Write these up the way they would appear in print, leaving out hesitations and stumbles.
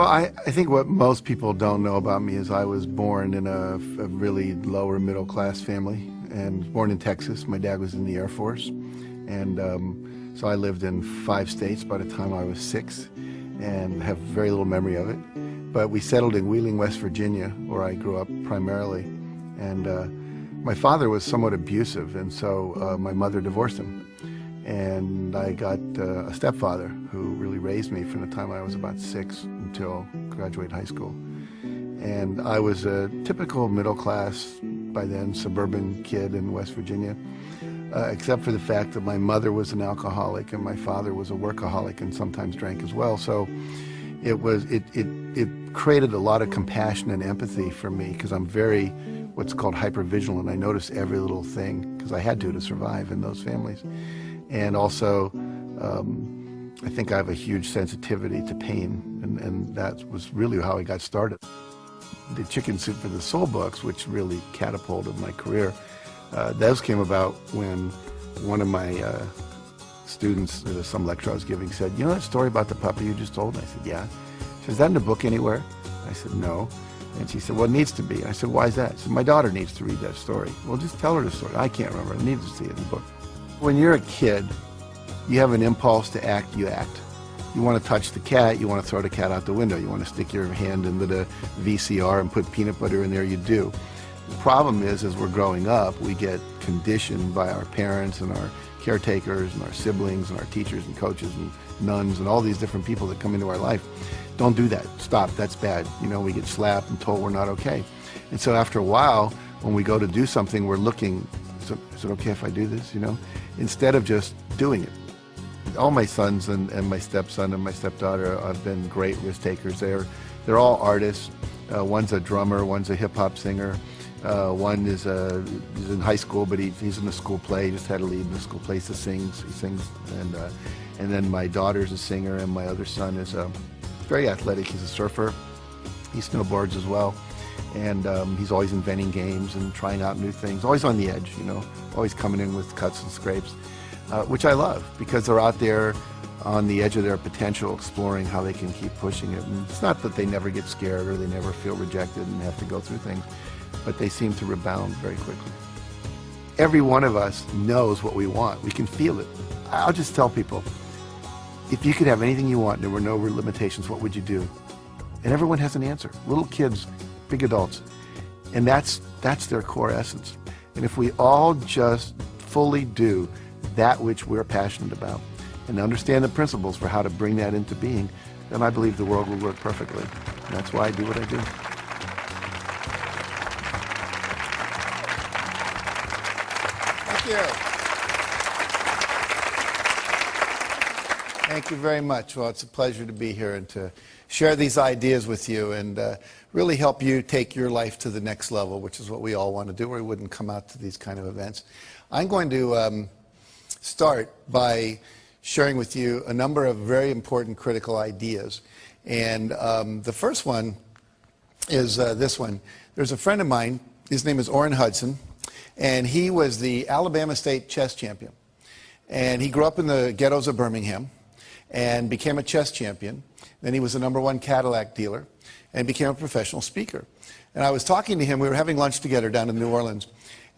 I think what most people don't know about me is I was born in a really lower middle class family, and born in Texas. My dad was in the Air Force, and so I lived in 5 states by the time I was 6, and have very little memory of it. But we settled in Wheeling, West Virginia, where I grew up primarily, and my father was somewhat abusive, and so my mother divorced him. And I got a stepfather who really raised me from the time I was about 6 until graduate high school. And I was a typical middle class, by then, suburban kid in West Virginia, except for the fact that my mother was an alcoholic and my father was a workaholic and sometimes drank as well. So it created a lot of compassion and empathy for me, because I'm very what's called hypervigilant. I notice every little thing, because I had to survive in those families. And also, I think I have a huge sensitivity to pain, and that was really how I got started. The Chicken Soup for the Soul books, which really catapulted my career, those came about when one of my students at some lecture I was giving said, "You know that story about the puppy you just told?" And I said, "Yeah." She said, "Is that in the book anywhere?" I said, "No." And she said, "Well, it needs to be." I said, "Why is that?" She said, "My daughter needs to read that story." "Well, just tell her the story." "I can't remember. I need to see it in the book." When you're a kid, you have an impulse to act, you act. You want to touch the cat, you want to throw the cat out the window. You want to stick your hand into the VCR and put peanut butter in there, you do. The problem is, as we're growing up, we get conditioned by our parents and our caretakers and our siblings and our teachers and coaches and nuns and all these different people that come into our life. Don't do that. Stop. That's bad. You know, we get slapped and told we're not okay. And so after a while, when we go to do something, we're looking, is it okay if I do this, you know, instead of just doing it. All my sons and my stepson and my stepdaughter have been great risk takers. They're all artists. One's a drummer, one's a hip-hop singer. One is he's in high school, but he's in a school play. He just had a lead in the school play. He sings, and then my daughter's a singer, and my other son is very athletic. He's a surfer. He snowboards as well. And he's always inventing games and trying out new things, always on the edge, you know, always coming in with cuts and scrapes, which I love, because they're out there on the edge of their potential, exploring how they can keep pushing it. And it's not that they never get scared or they never feel rejected and have to go through things, but they seem to rebound very quickly. Every one of us knows what we want. We can feel it. I'll just tell people, if you could have anything you want and there were no limitations, what would you do? And everyone has an answer. Little kids, big adults, and that's their core essence. And if we all just fully do that which we're passionate about and understand the principles for how to bring that into being, then I believe the world will work perfectly. And that's why I do what I do. Thank you. Thank you very much. Well, it's a pleasure to be here and to share these ideas with you and really help you take your life to the next level, which is what we all want to do, or we wouldn't come out to these kind of events. I'm going to start by sharing with you a number of very important critical ideas. And the first one is this one. There's a friend of mine, his name is Orrin Hudson, and he was the Alabama State chess champion. And he grew up in the ghettos of Birmingham and became a chess champion. Then he was the #1 Cadillac dealer and became a professional speaker. And I was talking to him, we were having lunch together down in New Orleans,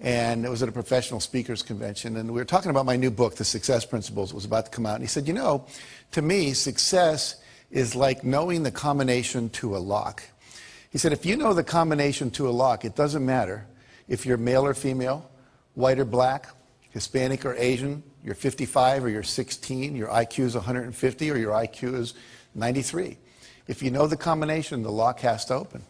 and it was at a professional speakers convention, and we were talking about my new book, The Success Principles. It was about to come out, and he said, "You know, to me, success is like knowing the combination to a lock." He said, if you know the combination to a lock, it doesn't matter if you're male or female, white or black, Hispanic or Asian, you're 55 or you're 16, your IQ is 150 or your IQ is 93. If you know the combination, the lock has to open.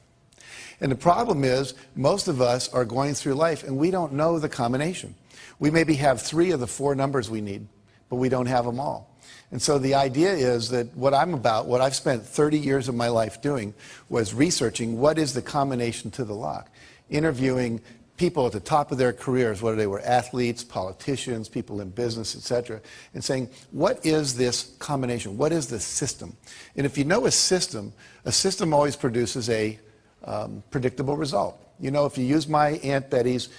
And the problem is, most of us are going through life and we don't know the combination. We maybe have 3 of the 4 numbers we need, but we don't have them all. And so the idea is that what I'm about, what I've spent 30 years of my life doing, was researching what is the combination to the lock, interviewing people at the top of their careers, whether they were athletes, politicians, people in business, etc., and saying, what is this combination? What is the system? And if you know a system always produces a predictable result. You know, if you use my Aunt Betty's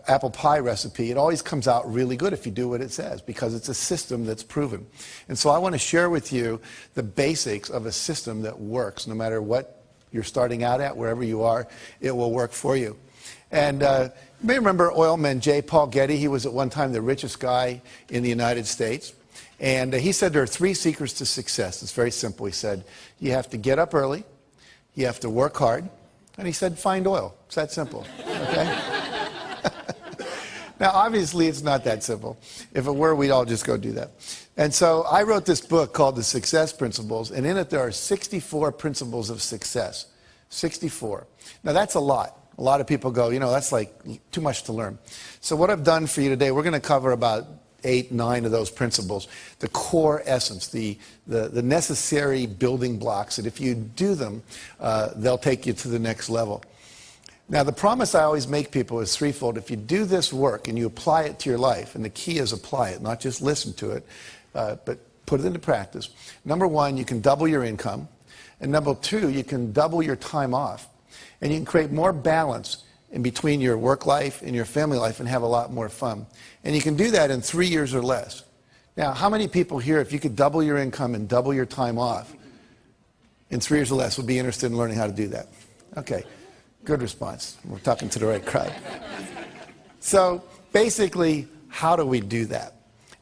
apple pie recipe, it always comes out really good if you do what it says, because it's a system that's proven. And so I want to share with you the basics of a system that works. No matter what you're starting out at, wherever you are, it will work for you. And you may remember oilman J. Paul Getty. He was at one time the richest guy in the United States. And he said there are 3 secrets to success. It's very simple. He said, you have to get up early, you have to work hard, and he said, find oil. It's that simple, okay? Now, obviously, it's not that simple. If it were, we'd all just go do that. And so I wrote this book called The Success Principles, and in it there are 64 principles of success. 64. Now, that's a lot. A lot of people go, you know, that's like too much to learn. So what I've done for you today, we're going to cover about 8, 9 of those principles, the core essence, the necessary building blocks that if you do them, they'll take you to the next level. Now, the promise I always make people is threefold. If you do this work and you apply it to your life, and the key is apply it, not just listen to it, but put it into practice. Number 1, you can double your income. And number 2, you can double your time off. And you can create more balance in between your work life and your family life and have a lot more fun. And you can do that in 3 years or less. Now, how many people here, if you could double your income and double your time off in 3 years or less, would be interested in learning how to do that? Okay, good response. We're talking to the right crowd. So basically, how do we do that?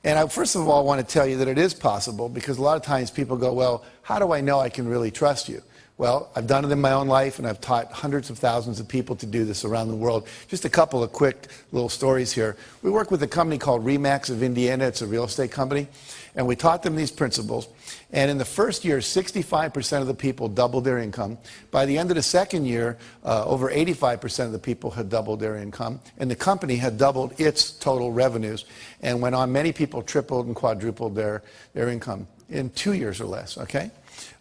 And I first of all want to tell you that it is possible, because a lot of times people go, well, how do I know I can really trust you? Well, I've done it in my own life, and I've taught hundreds of thousands of people to do this around the world. Just a couple of quick little stories here. We work with a company called Remax of Indiana. It's a real estate company. And we taught them these principles. And in the first year, 65% of the people doubled their income. By the end of the second year, over 85% of the people had doubled their income. And the company had doubled its total revenues. And went on, many people tripled and quadrupled their income in 2 years or less, okay?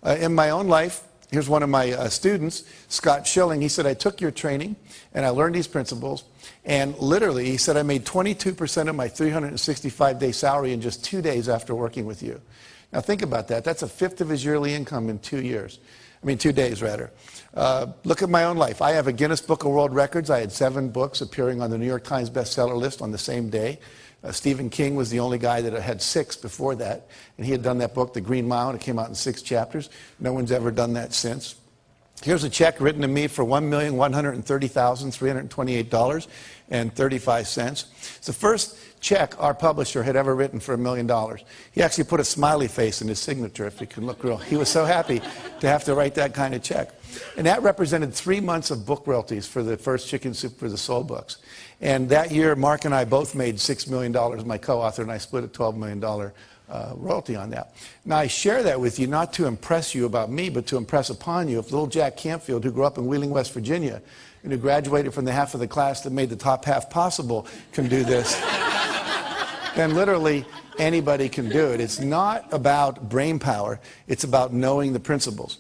In my own life, here's one of my students, Scott Schilling. He said, I took your training and I learned these principles, and literally, he said, I made 22% of my 365-day salary in just 2 days after working with you. Now think about that. That's a fifth of his yearly income in 2 years. I mean, 2 days, rather. Look at my own life. I have a Guinness Book of World Records. I had 7 books appearing on the New York Times bestseller list on the same day. Stephen King was the only guy that had 6 before that, and he had done that book, The Green Mile, and it came out in 6 chapters. No one's ever done that since. Here's a check written to me for $1,130,328.35. It's the first check our publisher had ever written for $1 million. He actually put a smiley face in his signature, if you can look real. He was so happy to have to write that kind of check. And that represented 3 months of book royalties for the first Chicken Soup for the Soul books. And that year, Mark and I both made $6 million. My co-author and I split a $12 million royalty on that. Now, I share that with you not to impress you about me, but to impress upon you if little Jack Canfield, who grew up in Wheeling, West Virginia, and who graduated from the half of the class that made the top half possible, can do this, then literally anybody can do it. It's not about brain power. It's about knowing the principles.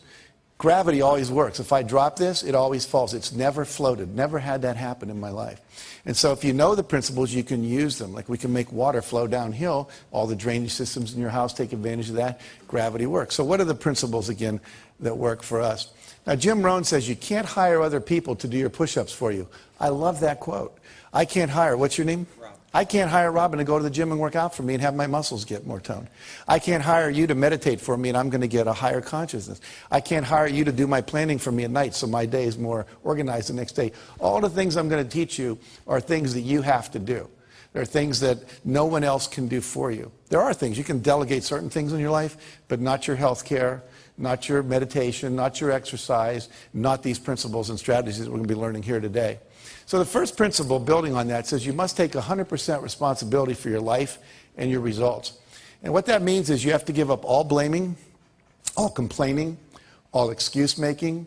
Gravity always works. If I drop this, it always falls. It's never floated. Never had that happen in my life. And so if you know the principles, you can use them. Like we can make water flow downhill. All the drainage systems in your house take advantage of that. Gravity works. So what are the principles, again, that work for us? Now, Jim Rohn says you can't hire other people to do your push-ups for you. I love that quote. I can't hire, what's your name? I can't hire Robin to go to the gym and work out for me and have my muscles get more toned. I can't hire you to meditate for me and I'm going to get a higher consciousness. I can't hire you to do my planning for me at night so my day is more organized the next day. All the things I'm going to teach you are things that you have to do. They're things that no one else can do for you. There are things. You can delegate certain things in your life, but not your health care, not your meditation, not your exercise, not these principles and strategies that we're going to be learning here today. So the first principle, building on that, says you must take 100% responsibility for your life and your results. And what that means is you have to give up all blaming, all complaining, all excuse making,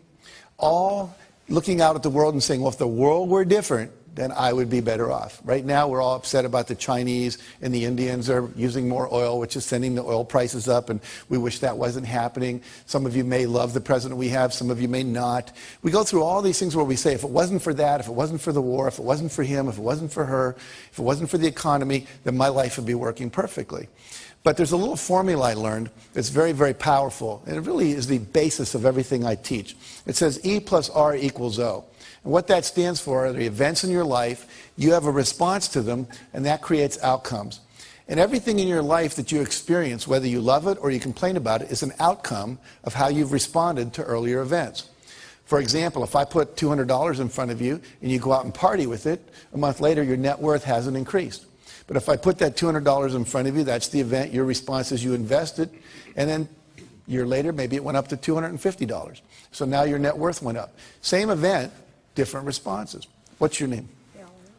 all looking out at the world and saying, well, if the world were different, then I would be better off. Right now, we're all upset about the Chinese and the Indians are using more oil, which is sending the oil prices up, and we wish that wasn't happening. Some of you may love the president we have, some of you may not. We go through all these things where we say, if it wasn't for that, if it wasn't for the war, if it wasn't for him, if it wasn't for her, if it wasn't for the economy, then my life would be working perfectly. But there's a little formula I learned that's very, very powerful, and it really is the basis of everything I teach. It says E plus R equals O. And what that stands for are the events in your life, you have a response to them, and that creates outcomes. And everything in your life that you experience, whether you love it or you complain about it, is an outcome of how you've responded to earlier events. For example, if I put $200 in front of you and you go out and party with it, a month later your net worth hasn't increased. But if I put that $200 in front of you, that's the event, your response is you invested, and then a year later maybe it went up to $250. So now your net worth went up. Same event, different responses. What's your name?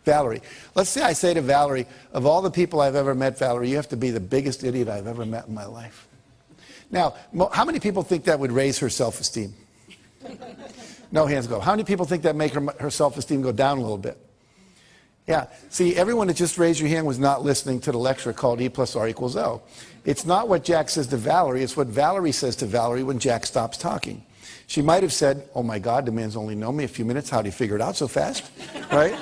Valerie. Let's say I say to Valerie, of all the people I've ever met, Valerie, you have to be the biggest idiot I've ever met in my life. Now, how many people think that would raise her self-esteem? No hands go. How many people think that make her self-esteem go down a little bit? Yeah. See, everyone that just raised your hand was not listening to the lecture called E plus R equals O. It's not what Jack says to Valerie, it's what Valerie says to Valerie when Jack stops talking. She might have said, oh my God, the man's only known me a few minutes, how'd he figure it out so fast? Right?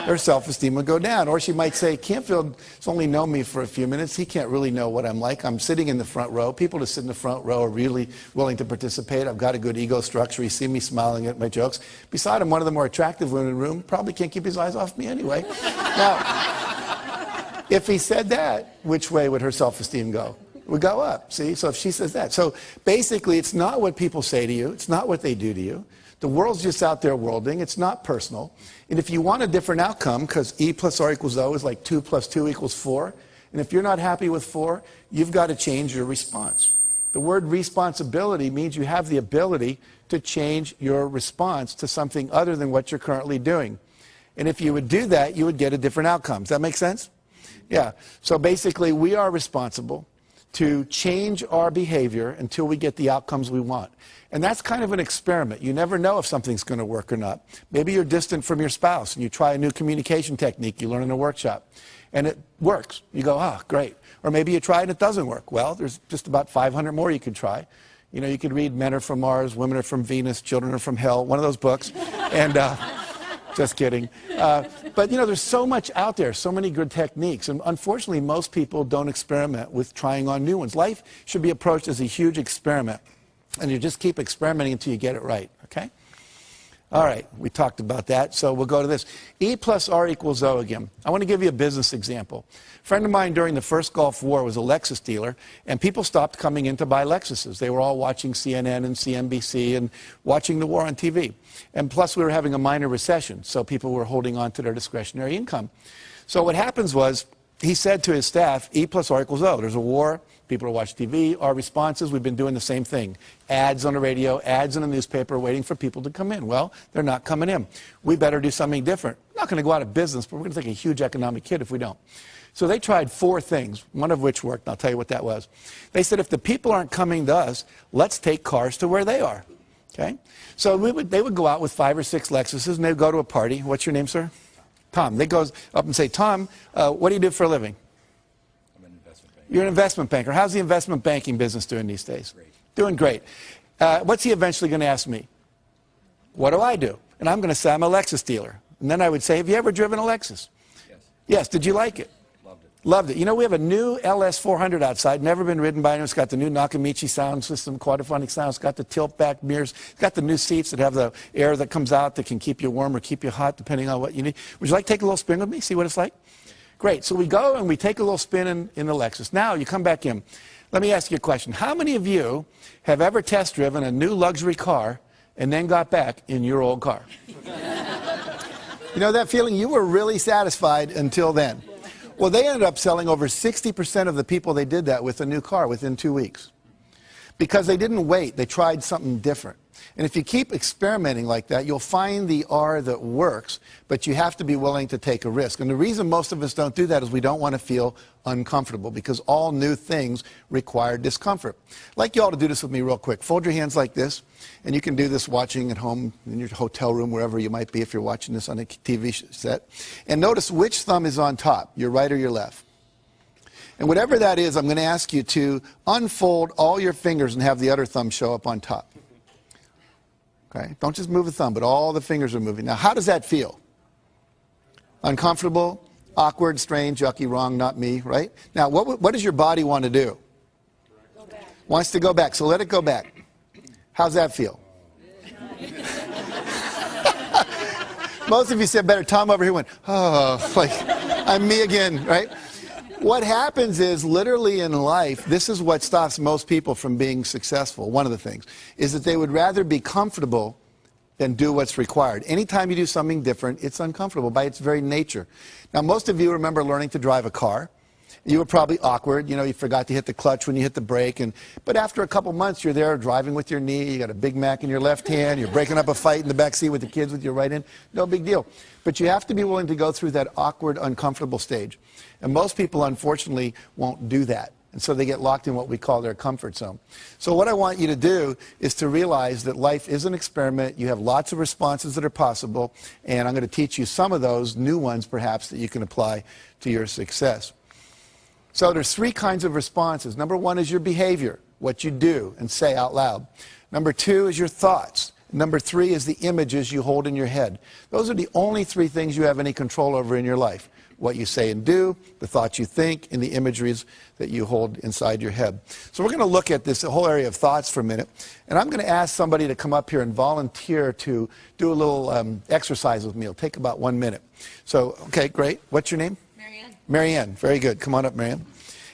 Her self-esteem would go down. Or she might say, Canfield has only known me for a few minutes. He can't really know what I'm like. I'm sitting in the front row. People that sit in the front row are really willing to participate. I've got a good ego structure. You see me smiling at my jokes. Beside him, one of the more attractive women in the room probably can't keep his eyes off me anyway. Now, if he said that, which way would her self-esteem go? It would go up, see? So if she says that. So basically, it's not what people say to you. It's not what they do to you. The world's just out there worlding. It's not personal. And if you want a different outcome, because E plus R equals O is like 2 plus 2 equals 4, and if you're not happy with 4, you've got to change your response. The word responsibility means you have the ability to change your response to something other than what you're currently doing. And if you would do that, you would get a different outcome. Does that make sense? Yeah. So basically, we are responsible to change our behavior until we get the outcomes we want. And that's kind of an experiment. You never know if something's going to work or not. Maybe you're distant from your spouse and you try a new communication technique you learn in a workshop and it works. You go, ah, great. Or maybe you try and it doesn't work. Well, there's just about 500 more you could try. You know, you could read Men Are From Mars, Women Are From Venus, Children Are From Hell, one of those books. And just kidding. But, you know, there's so much out there, so many good techniques. And unfortunately, most people don't experiment with trying on new ones. Life should be approached as a huge experiment. And you just keep experimenting until you get it right, okay? All right, we talked about that, so we'll go to this. E plus R equals O again. I want to give you a business example. A friend of mine during the first Gulf War was a Lexus dealer, and people stopped coming in to buy Lexuses. They were all watching CNN and CNBC and watching the war on TV. And plus, we were having a minor recession, so people were holding on to their discretionary income. So what happens was, he said to his staff, E plus R equals O. There's a war. People are watching TV. Our responses, we've been doing the same thing. Ads on the radio, ads in the newspaper, waiting for people to come in. Well, they're not coming in. We better do something different. We're not going to go out of business, but we're going to take a huge economic hit if we don't. So they tried 4 things, one of which worked. I'll tell you what that was. They said, if the people aren't coming to us, let's take cars to where they are. Okay? So they would go out with 5 or 6 Lexuses, and they'd go to a party. What's your name, sir? Tom. They go up and say, Tom, what do you do for a living? I'm an investment banker. You're an investment banker. How's the investment banking business doing these days? Great. Doing great. What's he eventually going to ask me? What do I do? And I'm going to say, I'm a Lexus dealer. And then I would say, have you ever driven a Lexus? Yes. Yes. Did you like it? Loved it. Loved it. You know, we have a new LS400 outside, never been ridden by anyone. It's got the new Nakamichi sound system, quadraphonic sound. It's got the tilt-back mirrors. It's got the new seats that have the air that comes out that can keep you warm or keep you hot, depending on what you need. Would you like to take a little spin with me, see what it's like? Great. So we go and we take a little spin in the Lexus. Now, you come back in. Let me ask you a question. How many of you have ever test-driven a new luxury car and then got back in your old car? You know that feeling? You were really satisfied until then. Well, they ended up selling over 60% of the people they did that with a new car within 2 weeks. Because they didn't wait. They tried something different. And if you keep experimenting like that, you'll find the R that works, but you have to be willing to take a risk. And the reason most of us don't do that is we don't want to feel uncomfortable, because all new things require discomfort. I'd like you all to do this with me real quick. Fold your hands like this, and you can do this watching at home, in your hotel room, wherever you might be if you're watching this on a TV set. And notice which thumb is on top, your right or your left. And whatever that is, I'm going to ask you to unfold all your fingers and have the other thumb show up on top. Okay? Don't just move the thumb, but all the fingers are moving. Now, how does that feel? Uncomfortable? Awkward, strange, yucky, wrong, not me, right? Now, what does your body want to do? Go back. Wants to go back, so let it go back. How's that feel? Most of you said better. Tom over here went, oh, like, I'm me again, right? What happens is, literally in life, this is what stops most people from being successful. One of the things is that they would rather be comfortable than do what's required. Anytime you do something different, it's uncomfortable by its very nature. Now, most of you remember learning to drive a car. You were probably awkward. You know, you forgot to hit the clutch when you hit the brake. But after a couple months, you're there driving with your knee. You got a Big Mac in your left hand. You're breaking up a fight in the back seat with the kids with your right hand. No big deal. But you have to be willing to go through that awkward, uncomfortable stage. And most people, unfortunately, won't do that. And so they get locked in what we call their comfort zone. So what I want you to do is to realize that life is an experiment. You have lots of responses that are possible. And I'm going to teach you some of those new ones, perhaps, that you can apply to your success. So there's three kinds of responses. Number one is your behavior, what you do and say out loud. Number two is your thoughts. Number three is the images you hold in your head. Those are the only three things you have any control over in your life. What you say and do, the thoughts you think, and the imageries that you hold inside your head. So we're going to look at this whole area of thoughts for a minute. And I'm going to ask somebody to come up here and volunteer to do a little exercise with me. It'll take about 1 minute. So, okay, great. What's your name? Marianne, very good. Come on up, Marianne.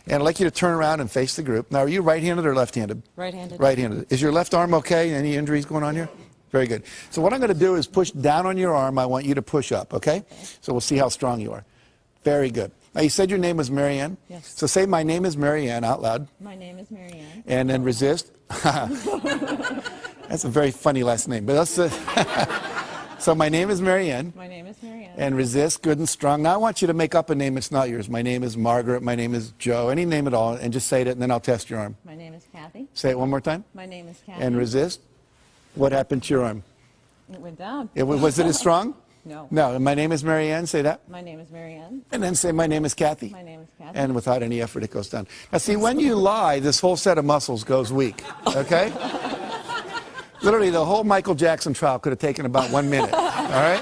And I'd like you to turn around and face the group. Now, are you right-handed or left-handed? Right-handed. Right-handed. Is your left arm okay? Any injuries going on here? Very good. So what I'm going to do is push down on your arm. I want you to push up, okay? So we'll see how strong you are. Very good. Now, you said your name was Marianne? Yes. So say, my name is Marianne, out loud. My name is Marianne. And then resist. That's a very funny last name. But that's so my name is Marianne. My name is Marianne. And resist, good and strong. Now I want you to make up a name that's not yours. My name is Margaret. My name is Joe. Any name at all. And just say it, and then I'll test your arm. My name is Kathy. Say it one more time. My name is Kathy. And resist. What happened to your arm? It went down. Was it as strong? No. No. And my name is Marianne. Say that. My name is Marianne. And then say, my name is Kathy. My name is Kathy. And without any effort, it goes down. Now see, when you lie, this whole set of muscles goes weak. Okay? Literally, the whole Michael Jackson trial could have taken about 1 minute. All right?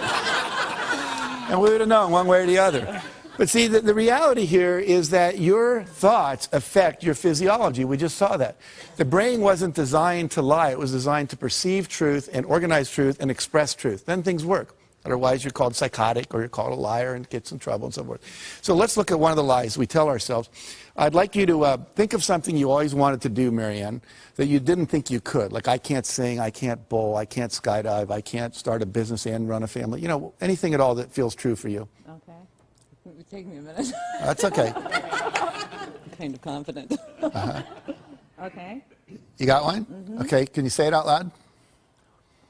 And we would have known one way or the other. But see, the reality here is that your thoughts affect your physiology. We just saw that. The brain wasn't designed to lie. It was designed to perceive truth and organize truth and express truth. Then things work. Otherwise, you're called psychotic or you're called a liar and get some trouble and so forth. So let's look at one of the lies we tell ourselves. I'd like you to think of something you always wanted to do, Marianne, that you didn't think you could. Like, I can't sing, I can't bowl, I can't skydive, I can't start a business and run a family. You know, anything at all that feels true for you. Okay. It would take me a minute. That's okay. I'm kind of confident. Uh-huh. Okay. You got one? Mm-hmm. Okay, can you say it out loud?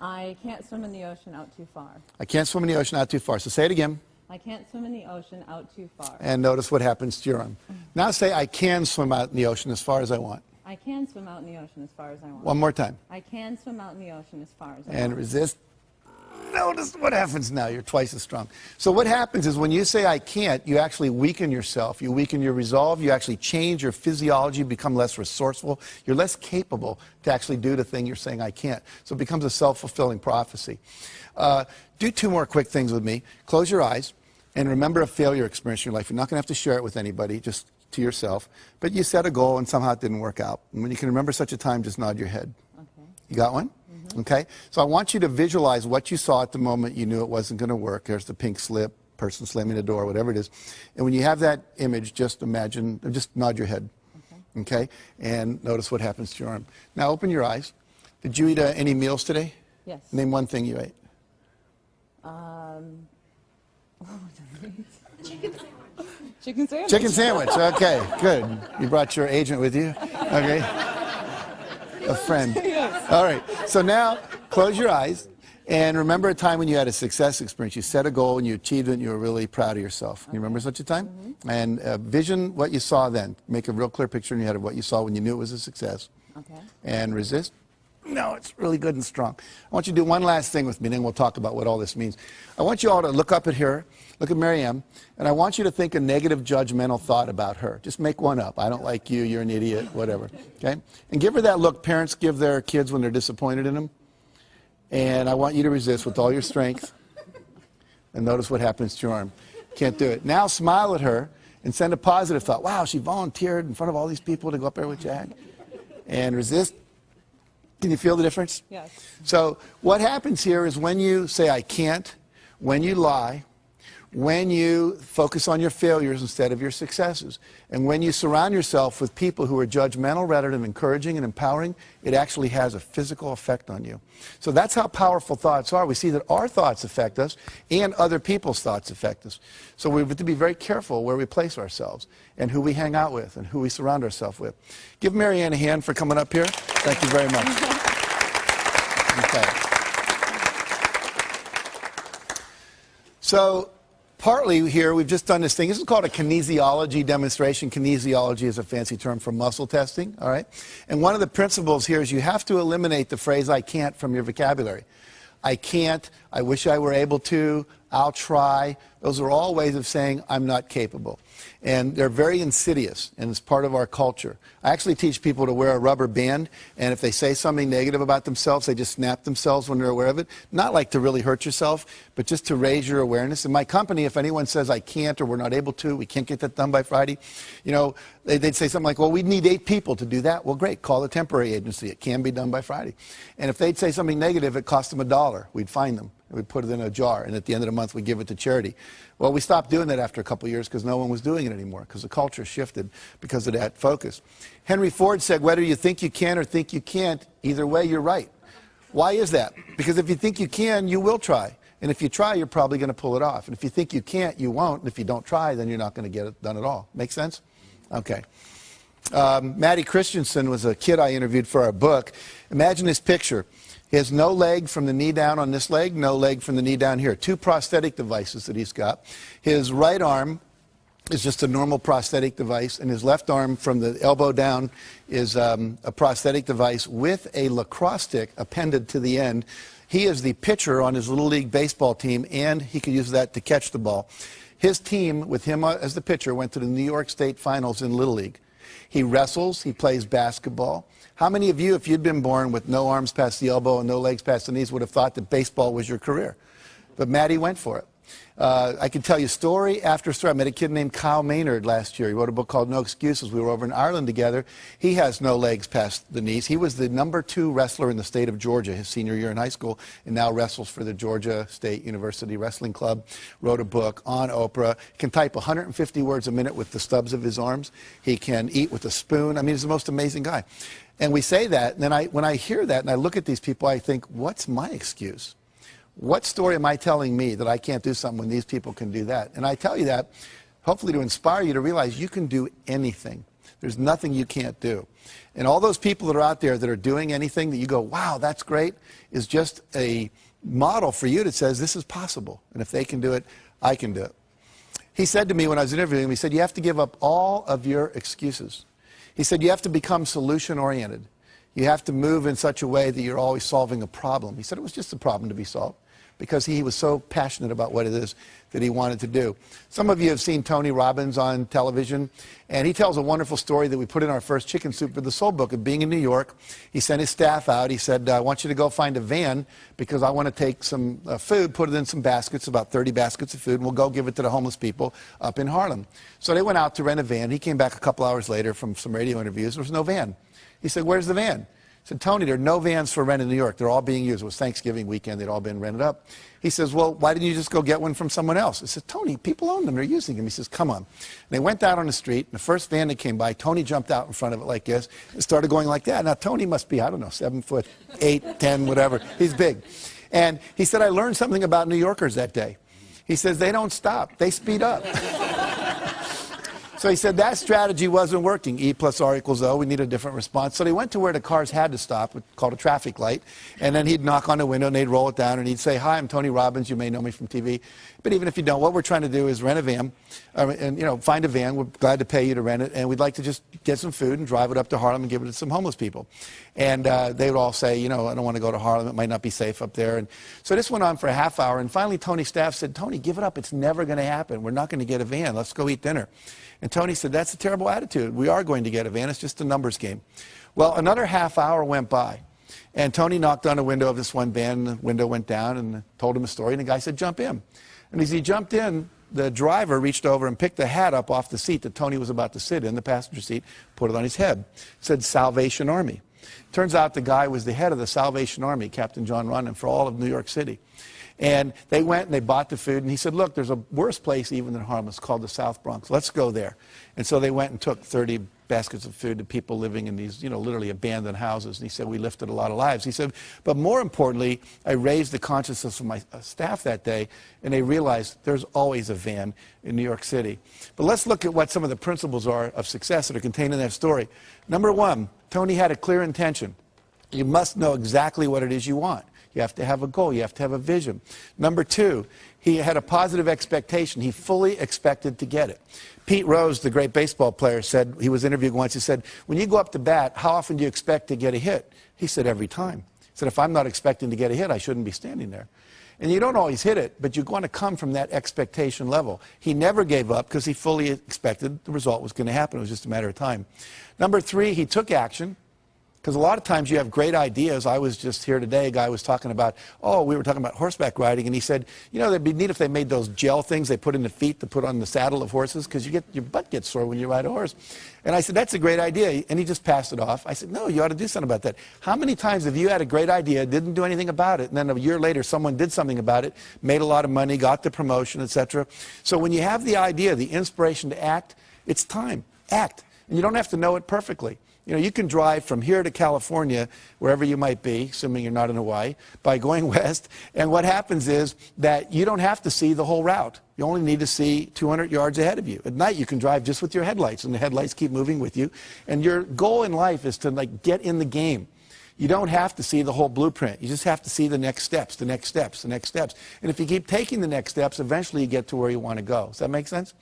I can't swim in the ocean out too far. I can't swim in the ocean out too far. So say it again. I can't swim in the ocean out too far. And notice what happens to your arm. Now say, I can swim out in the ocean as far as I want. I can swim out in the ocean as far as I want. One more time. I can swim out in the ocean as far as I want. And resist. Notice what happens now. You're twice as strong. So what happens is when you say I can't, you actually weaken yourself. You weaken your resolve. You actually change your physiology, become less resourceful. You're less capable to actually do the thing you're saying I can't. So it becomes a self-fulfilling prophecy. Do two more quick things with me. Close your eyes and remember a failure experience in your life. You're not going to have to share it with anybody, just to yourself. But you set a goal and somehow it didn't work out. And when you can remember such a time, just nod your head. Okay. You got one? Okay, so I want you to visualize what you saw at the moment you knew it wasn't going to work. There's the pink slip, person slamming the door, whatever it is. And when you have that image, just imagine, just nod your head. Okay, and notice what happens to your arm. Now open your eyes. Did you eat any meals today? Yes. Name one thing you ate. Chicken sandwich. Chicken sandwich, okay, good. You brought your agent with you? Okay. A friend. Yes. All right. So now close your eyes and remember a time when you had a success experience. You set a goal and you achieved it and you were really proud of yourself. You remember such a time? Mm-hmm. And vision what you saw then. Make a real clear picture in your head of what you saw when you knew it was a success. Okay. And resist. No, it's really good and strong. I want you to do one last thing with me, then we'll talk about what all this means. I want you all to look up at her, look at Marianne, and I want you to think a negative judgmental thought about her. Just make one up. I don't like you, you're an idiot, whatever. Okay? And give her that look parents give their kids when they're disappointed in them. And I want you to resist with all your strength. And notice what happens to your arm. Can't do it. Now smile at her and send a positive thought. Wow, she volunteered in front of all these people to go up there with Jag. And resist. Can you feel the difference? Yes. So what happens here is when you say I can't, when you lie, when you focus on your failures instead of your successes, and when you surround yourself with people who are judgmental rather than encouraging and empowering, it actually has a physical effect on you. So that's how powerful thoughts are. We see that our thoughts affect us and other people's thoughts affect us. So we have to be very careful where we place ourselves and who we hang out with and who we surround ourselves with. Give Marianne a hand for coming up here. Thank you very much. Okay. So partly here, we've just done this thing. This is called a kinesiology demonstration. Kinesiology is a fancy term for muscle testing, all right? And one of the principles here is you have to eliminate the phrase I can't from your vocabulary. I can't, I wish I were able to, I'll try. Those are all ways of saying I'm not capable. And they're very insidious, and it's part of our culture. I actually teach people to wear a rubber band, and if they say something negative about themselves, they just snap themselves when they're aware of it. Not like to really hurt yourself, but just to raise your awareness. In my company, if anyone says I can't or we're not able to, we can't get that done by Friday, you know, they'd say something like, well, we'd need 8 people to do that. Well, great, call a temporary agency. It can be done by Friday. And if they'd say something negative, it cost them $1. We'd fine them. We'd put it in a jar, and at the end of the month, we'd give it to charity. Well, we stopped doing that after a couple of years because no one was doing it anymore, because the culture shifted because of that focus. Henry Ford said, whether you think you can or think you can't, either way, you're right. Why is that? Because if you think you can, you will try. And if you try, you're probably going to pull it off. And if you think you can't, you won't. And if you don't try, then you're not going to get it done at all. Make sense? Okay. Maddie Christensen was a kid I interviewed for our book. Imagine this picture. He has no leg from the knee down on this leg, no leg from the knee down here. 2 prosthetic devices that he's got. His right arm is just a normal prosthetic device, and his left arm from the elbow down is a prosthetic device with a lacrosse stick appended to the end. He is the pitcher on his Little League baseball team, and he could use that to catch the ball. His team, with him as the pitcher, went to the New York State Finals in Little League. He wrestles, he plays basketball. How many of you, if you'd been born with no arms past the elbow and no legs past the knees, would have thought that baseball was your career? But Maddie went for it. I can tell you story after story. I met a kid named Kyle Maynard last year. He wrote a book called No Excuses. We were over in Ireland together. He has no legs past the knees. He was the #2 wrestler in the state of Georgia his senior year in high school, and now wrestles for the Georgia State University Wrestling Club. Wrote a book on Oprah. He can type 150 words a minute with the stubs of his arms. He can eat with a spoon. I mean, he's the most amazing guy. And we say that, and then when I hear that and I look at these people, I think, what's my excuse? What story am I telling me that I can't do something when these people can do that? And I tell you that hopefully to inspire you to realize you can do anything. There's nothing you can't do. And all those people that are out there that are doing anything that you go, wow, that's great, is just a model for you that says this is possible. And if they can do it, I can do it. He said to me when I was interviewing him, he said, you have to give up all of your excuses. He said, you have to become solution-oriented. You have to move in such a way that you're always solving a problem. He said it was just a problem to be solved because he was so passionate about what it is that he wanted to do. Some of you have seen Tony Robbins on television, and he tells a wonderful story that we put in our first Chicken Soup for the Soul book of being in New York. He sent his staff out. He said, I want you to go find a van because I want to take some food, put it in some baskets, about 30 baskets of food, and we'll go give it to the homeless people up in Harlem. So they went out to rent a van. He came back a couple hours later from some radio interviews. There was no van. He said, where's the van? I said, Tony, there are no vans for rent in New York. They're all being used. It was Thanksgiving weekend. They'd all been rented up. He says, well, why didn't you just go get one from someone else? I said, Tony, people own them. They're using them. He says, come on. And they went out on the street. And the first van that came by, Tony jumped out in front of it like this and started going like that. Now, Tony must be, I don't know, 7 foot, 8, 10, whatever. He's big. And he said, I learned something about New Yorkers that day. He says, they don't stop. They speed up. So he said that strategy wasn't working. E plus R equals O. We need a different response. So he went to where the cars had to stop, called a traffic light. And then he'd knock on the window and they'd roll it down and he'd say, hi, I'm Tony Robbins. You may know me from TV. But even if you don't, what we're trying to do is rent a van and, find a van. We're glad to pay you to rent it. And we'd like to just get some food and drive it up to Harlem and give it to some homeless people. And they would all say, I don't want to go to Harlem. It might not be safe up there. And so this went on for a half hour. And finally, Tony's staff said, Tony, give it up. It's never going to happen. We're not going to get a van. Let's go eat dinner. And Tony said, that's a terrible attitude. We are going to get a van. It's just a numbers game. Well, another half hour went by. And Tony knocked on the window of this one van. And the window went down and told him a story. And the guy said, jump in. And as he jumped in, the driver reached over and picked the hat up off the seat that Tony was about to sit in, the passenger seat, put it on his head. It said Salvation Army. Turns out the guy was the head of the Salvation Army, Captain John Runnan, for all of New York City. And they went and they bought the food, and he said, look, there's a worse place even than Harlem. Called the South Bronx. Let's go there. And so they went and took 30 baskets of food to people living in these, literally abandoned houses. And he said, we lifted a lot of lives. He said, but more importantly, I raised the consciousness of my staff that day, and they realized there's always a van in New York City. But let's look at what some of the principles are of success that are contained in that story. Number one, Tony had a clear intention. You must know exactly what it is you want. You have to have a goal. You have to have a vision. Number two, he had a positive expectation. He fully expected to get it. Pete Rose, the great baseball player, said, he was interviewed once, he said, when you go up to bat, how often do you expect to get a hit? He said, every time. He said, if I'm not expecting to get a hit, I shouldn't be standing there. And you don't always hit it, but you're going to come from that expectation level. He never gave up because he fully expected the result was going to happen. It was just a matter of time. Number three, he took action. Because a lot of times you have great ideas. I was just here today, a guy was talking about, we were talking about horseback riding, and he said, it'd be neat if they made those gel things they put in the feet to put on the saddle of horses, because your butt gets sore when you ride a horse. And I said, that's a great idea. And he just passed it off. I said, no, you ought to do something about that. How many times have you had a great idea, didn't do anything about it, and then a year later someone did something about it, made a lot of money, got the promotion, etc. So when you have the idea, the inspiration to act, it's time. Act. And you don't have to know it perfectly. You can drive from here to California, wherever you might be, assuming you're not in Hawaii, by going west. And what happens is that you don't have to see the whole route. You only need to see 200 yards ahead of you. At night, you can drive just with your headlights, and the headlights keep moving with you. And your goal in life is to get in the game. You don't have to see the whole blueprint. You just have to see the next steps, the next steps, the next steps. And if you keep taking the next steps, eventually you get to where you want to go. Does that make sense?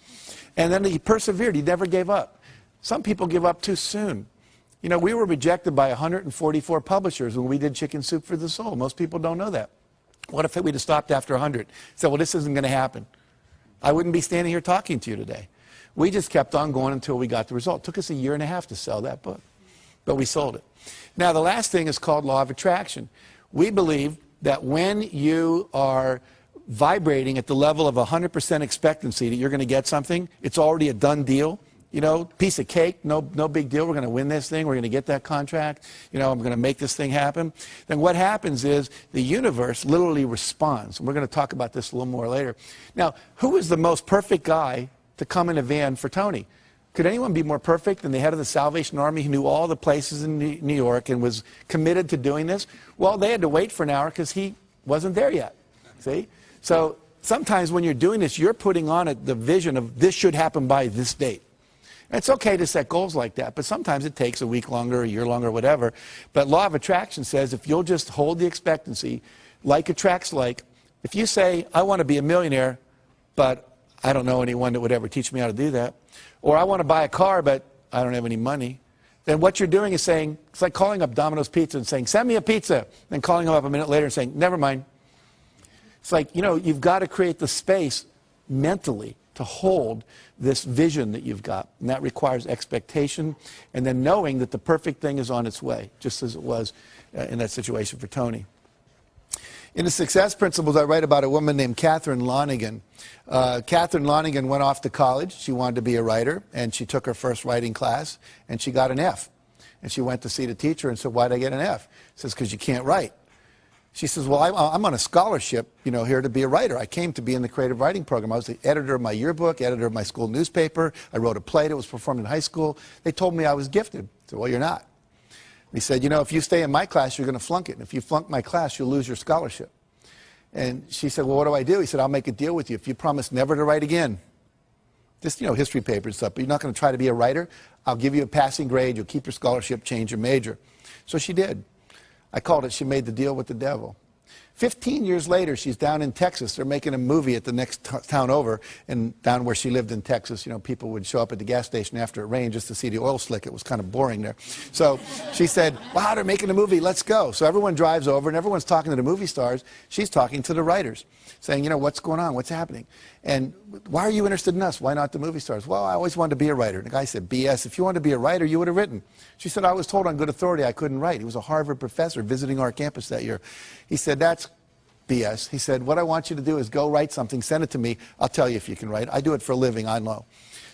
And then he persevered. He never gave up. Some people give up too soon. We were rejected by 144 publishers when we did Chicken Soup for the Soul. Most people don't know that. What if we'd have stopped after 100? Said, well, this isn't going to happen. I wouldn't be standing here talking to you today. We just kept on going until we got the result. It took us a year and a half to sell that book, but we sold it. Now, the last thing is called law of attraction. We believe that when you are vibrating at the level of 100% expectancy that you're going to get something, it's already a done deal. Piece of cake, no big deal. We're going to win this thing. We're going to get that contract. I'm going to make this thing happen. Then what happens is the universe literally responds. And we're going to talk about this a little more later. Now, who is the most perfect guy to come in a van for Tony? Could anyone be more perfect than the head of the Salvation Army who knew all the places in New York and was committed to doing this? Well, they had to wait for an hour because he wasn't there yet. See? So sometimes when you're doing this, you're putting on it the vision of this should happen by this date. It's okay to set goals like that, but sometimes it takes a week longer, a year longer, whatever. But law of attraction says if you'll just hold the expectancy, like attracts like, if you say, I want to be a millionaire, but I don't know anyone that would ever teach me how to do that, or I want to buy a car, but I don't have any money, then what you're doing is saying, it's like calling up Domino's Pizza and saying, send me a pizza, then calling them up a minute later and saying, never mind. It's like, you've got to create the space mentally to hold this vision that you've got. And that requires expectation and then knowing that the perfect thing is on its way, just as it was in that situation for Tony. In the Success Principles, I write about a woman named Catherine Lonigan. Catherine Lonigan went off to college. She wanted to be a writer, and she took her first writing class, and she got an F. And she went to see the teacher and said, why'd I get an F? He says, because you can't write. She says, well, I'm on a scholarship, here to be a writer. I came to be in the creative writing program. I was the editor of my yearbook, editor of my school newspaper. I wrote a play that was performed in high school. They told me I was gifted. I said, well, you're not. He said, if you stay in my class, you're going to flunk it. And if you flunk my class, you'll lose your scholarship. And she said, well, what do I do? He said, I'll make a deal with you. If you promise never to write again, just, history paper and stuff, but you're not going to try to be a writer, I'll give you a passing grade, you'll keep your scholarship, change your major. So she did. I called it, she made the deal with the devil. 15 years later, she's down in Texas. They're making a movie at the next town over, and down where she lived in Texas, people would show up at the gas station after it rained just to see the oil slick. It was kind of boring there. So she said, wow, they're making a movie, let's go. So everyone drives over, and everyone's talking to the movie stars. She's talking to the writers, saying, what's going on, what's happening? And why are you interested in us? Why not the movie stars? Well, I always wanted to be a writer. And the guy said, BS, if you wanted to be a writer, you would have written. She said, I was told on good authority I couldn't write. He was a Harvard professor visiting our campus that year. He said, that's BS. He said, what I want you to do is go write something, send it to me. I'll tell you if you can write. I do it for a living, I know.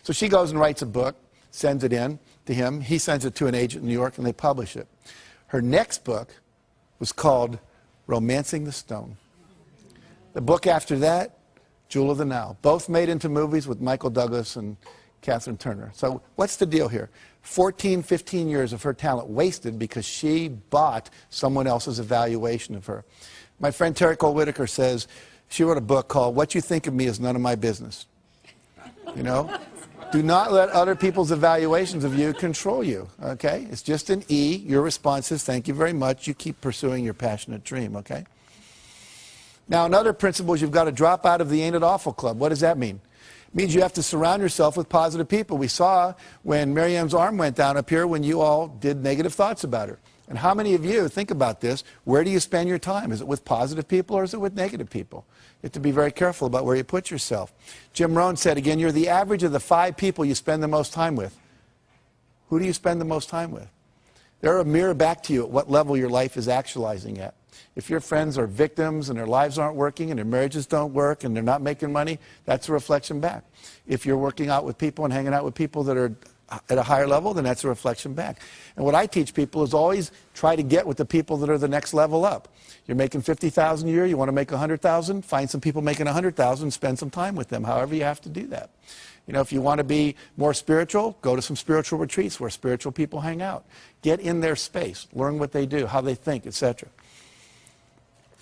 So she goes and writes a book, sends it in to him. He sends it to an agent in New York, and they publish it. Her next book was called Romancing the Stone. The book after that, Jewel of the Nile. Both made into movies with Michael Douglas and Catherine Turner. So what's the deal here? 14, 15 years of her talent wasted because she bought someone else's evaluation of her. My friend Terry Cole Whitaker says, she wrote a book called What You Think of Me Is None of My Business. You know? Do not let other people's evaluations of you control you, okay? It's just an E. Your response is, thank you very much. You keep pursuing your passionate dream, okay? Now, another principle is you've got to drop out of the ain't it awful club. What does that mean? It means you have to surround yourself with positive people. We saw when Marianne's arm went down up here when you all did negative thoughts about her. And how many of you, think about this, where do you spend your time? Is it with positive people or is it with negative people? You have to be very careful about where you put yourself. Jim Rohn said, again, you're the average of the 5 people you spend the most time with. Who do you spend the most time with? They're a mirror back to you at what level your life is actualizing at. If your friends are victims and their lives aren't working and their marriages don't work and they're not making money, that's a reflection back. If you're working out with people and hanging out with people that are at a higher level, then that's a reflection back. And what I teach people is always try to get with the people that are the next level up. You're making $50,000 a year, you want to make $100,000, find some people making $100,000, spend some time with them, however you have to do that. You know, if you want to be more spiritual, go to some spiritual retreats where spiritual people hang out. Get in their space, learn what they do, how they think, etc.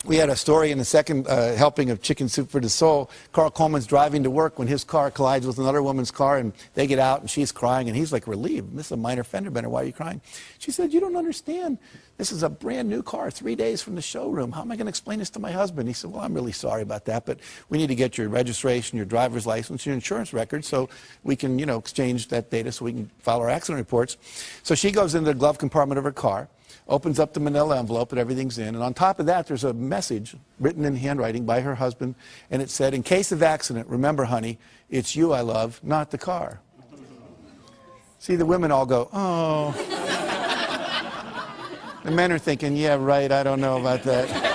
We had a story in the second helping of Chicken Soup for the Soul. Carl Coleman's driving to work when his car collides with another woman's car, and they get out, and she's crying, and he's like relieved. This is a minor fender bender. Why are you crying? She said, you don't understand. This is a brand new car, 3 days from the showroom. How am I going to explain this to my husband? He said, well, I'm really sorry about that, but we need to get your registration, your driver's license, your insurance record, so we can, you know, exchange that data so we can file our accident reports. So she goes into the glove compartment of her car, opens up the manila envelope and everything's in, and on top of that there's a message written in handwriting by her husband, and it said, in case of accident, remember honey, it's you I love, not the car. See, the women all go, oh. The men are thinking, yeah, right, I don't know about that.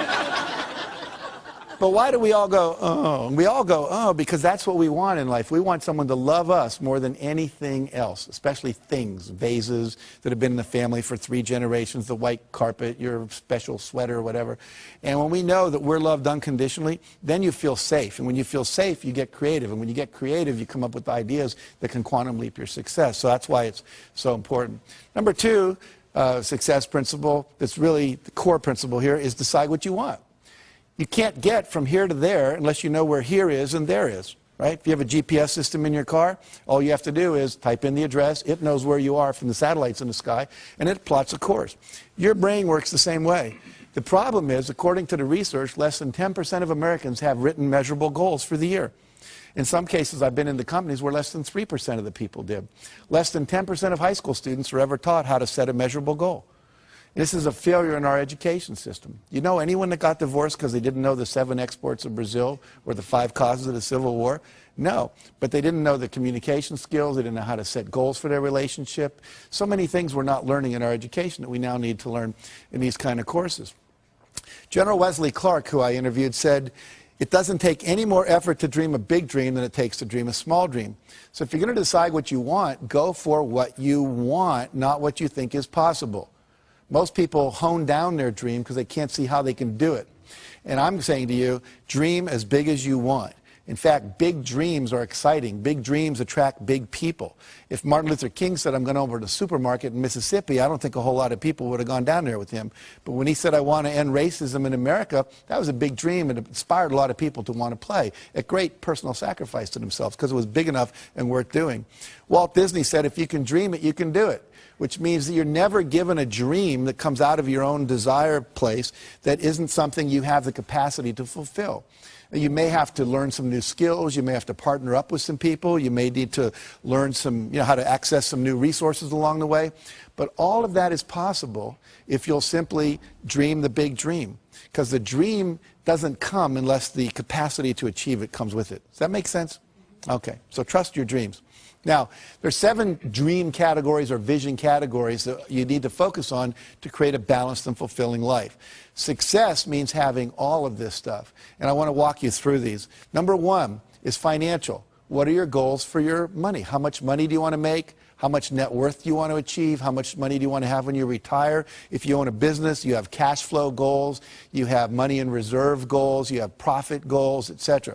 But why do we all go, oh? We all go, oh, because that's what we want in life. We want someone to love us more than anything else, especially things, vases that have been in the family for 3 generations, the white carpet, your special sweater, whatever. And when we know that we're loved unconditionally, then you feel safe. And when you feel safe, you get creative. And when you get creative, you come up with ideas that can quantum leap your success. So that's why it's so important. Number 2, success principle, that's really the core principle here, is decide what you want. You can't get from here to there unless you know where here is and there is, right? If you have a GPS system in your car, all you have to do is type in the address. It knows where you are from the satellites in the sky, and it plots a course. Your brain works the same way. The problem is, according to the research, less than 10% of Americans have written measurable goals for the year. In some cases, I've been in the companies where less than 3% of the people did. Less than 10% of high school students are ever taught how to set a measurable goal. This is a failure in our education system. You know anyone that got divorced because they didn't know the 7 exports of Brazil or the 5 causes of the Civil War? No, but they didn't know the communication skills, they didn't know how to set goals for their relationship. So many things we're not learning in our education that we now need to learn in these kind of courses. General Wesley Clark, who I interviewed, said, it doesn't take any more effort to dream a big dream than it takes to dream a small dream. So if you're going to decide what you want, go for what you want, not what you think is possible. Most people hone down their dream because they can't see how they can do it. And I'm saying to you, dream as big as you want. In fact, big dreams are exciting. Big dreams attract big people. If Martin Luther King said, I'm going over to the supermarket in Mississippi, I don't think a whole lot of people would have gone down there with him. But when he said, I want to end racism in America, that was a big dream and it inspired a lot of people to want to play. At great personal sacrifice to themselves because it was big enough and worth doing. Walt Disney said, if you can dream it, you can do it. Which means that you're never given a dream that comes out of your own desire place that isn't something you have the capacity to fulfill. You may have to learn some new skills, you may have to partner up with some people, you may need to learn some, how to access some new resources along the way. But all of that is possible if you'll simply dream the big dream. Because the dream doesn't come unless the capacity to achieve it comes with it. Does that make sense? Okay, so trust your dreams. Now, there's 7 dream categories or vision categories that you need to focus on to create a balanced and fulfilling life. Success means having all of this stuff, and I want to walk you through these. Number 1 is financial. What are your goals for your money? How much money do you want to make? How much net worth do you want to achieve? How much money do you want to have when you retire? If you own a business, you have cash flow goals, you have money in reserve goals, you have profit goals, etc.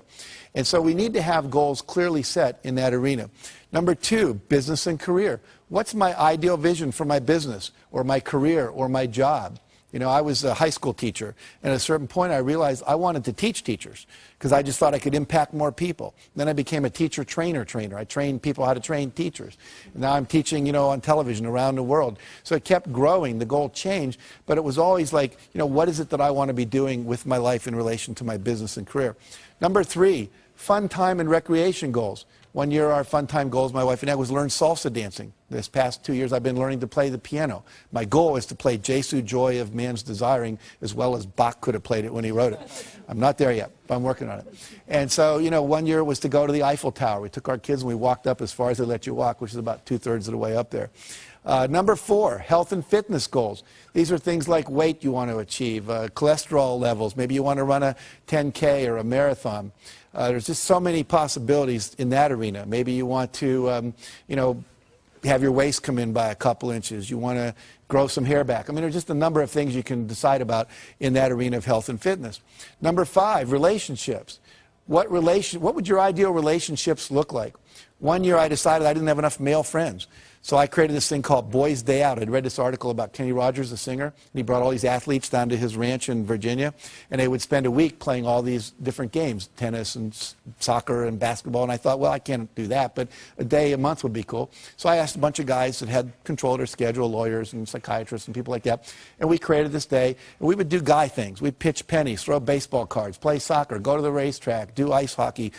And so we need to have goals clearly set in that arena. Number 2, business and career. What's my ideal vision for my business or my career or my job? You know, I was a high school teacher, and at a certain point I realized I wanted to teach teachers because I just thought I could impact more people. Then I became a teacher trainer. I trained people how to train teachers. And now I'm teaching, you know, on television around the world. So it kept growing. The goal changed, but it was always like, you know, what is it that I want to be doing with my life in relation to my business and career? Number 3, fun time and recreation goals. One year our fun time goals, my wife and I, was learn salsa dancing. This past 2 years I've been learning to play the piano. My goal is to play Jesu Joy of Man's Desiring as well as Bach could have played it when he wrote it. I'm not there yet, but I'm working on it. And so, you know, one year was to go to the Eiffel Tower. We took our kids and we walked up as far as they let you walk, which is about 2/3 of the way up there. Number 4, health and fitness goals. These are things like weight you want to achieve, cholesterol levels. Maybe you want to run a 10K or a marathon. There's just so many possibilities in that arena. Maybe you want to, you know, have your waist come in by a couple inches. You want to grow some hair back. I mean, there's just a number of things you can decide about in that arena of health and fitness. Number 5, relationships. What would your ideal relationships look like? One year I decided I didn't have enough male friends. So I created this thing called Boys Day Out. I'd read this article about Kenny Rogers, the singer, and he brought all these athletes down to his ranch in Virginia, and they would spend a week playing all these different games, tennis and soccer and basketball, and I thought, well, I can't do that, but a day a month would be cool. So I asked a bunch of guys that had control of their schedule, lawyers and psychiatrists and people like that, and we created this day, and we would do guy things. We'd pitch pennies, throw baseball cards, play soccer, go to the racetrack, do ice hockey,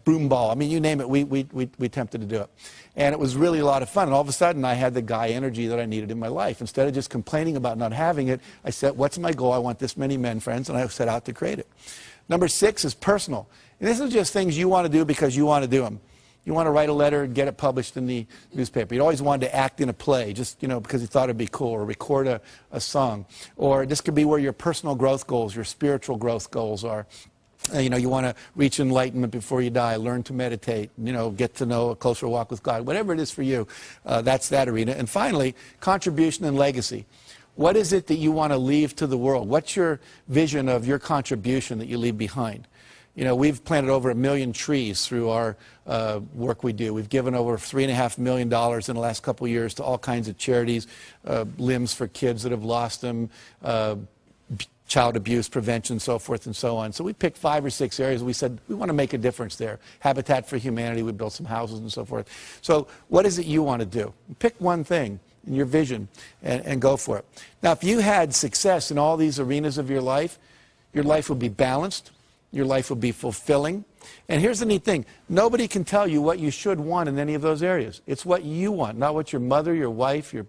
broom ball. I mean, you name it, we attempted to do it. And it was really a lot of fun. And all of a sudden, I had the guy energy that I needed in my life. Instead of just complaining about not having it, I said, what's my goal? I want this many men friends, and I set out to create it. Number 6 is personal. And this is just things you want to do because you want to do them. You want to write a letter and get it published in the newspaper. You always wanted to act in a play, just, you know, because you thought it'd be cool, or record a song. Or this could be where your personal growth goals, your spiritual growth goals are. You know, you want to reach enlightenment before you die, learn to meditate, you know, get to know a closer walk with God. Whatever it is for you, that's that arena. And finally, contribution and legacy. What is it that you want to leave to the world? What's your vision of your contribution that you leave behind? You know, we've planted over 1 million trees through our work we do. We've given over $3.5 million in the last couple of years to all kinds of charities, limbs for kids that have lost them, child abuse prevention, so forth and so on. So we picked 5 or 6 areas. We said, we want to make a difference there. Habitat for Humanity, we built some houses and so forth. So what is it you want to do? Pick one thing in your vision and go for it. Now, if you had success in all these arenas of your life would be balanced, your life would be fulfilling. And here's the neat thing. Nobody can tell you what you should want in any of those areas. It's what you want, not what your mother, your wife, your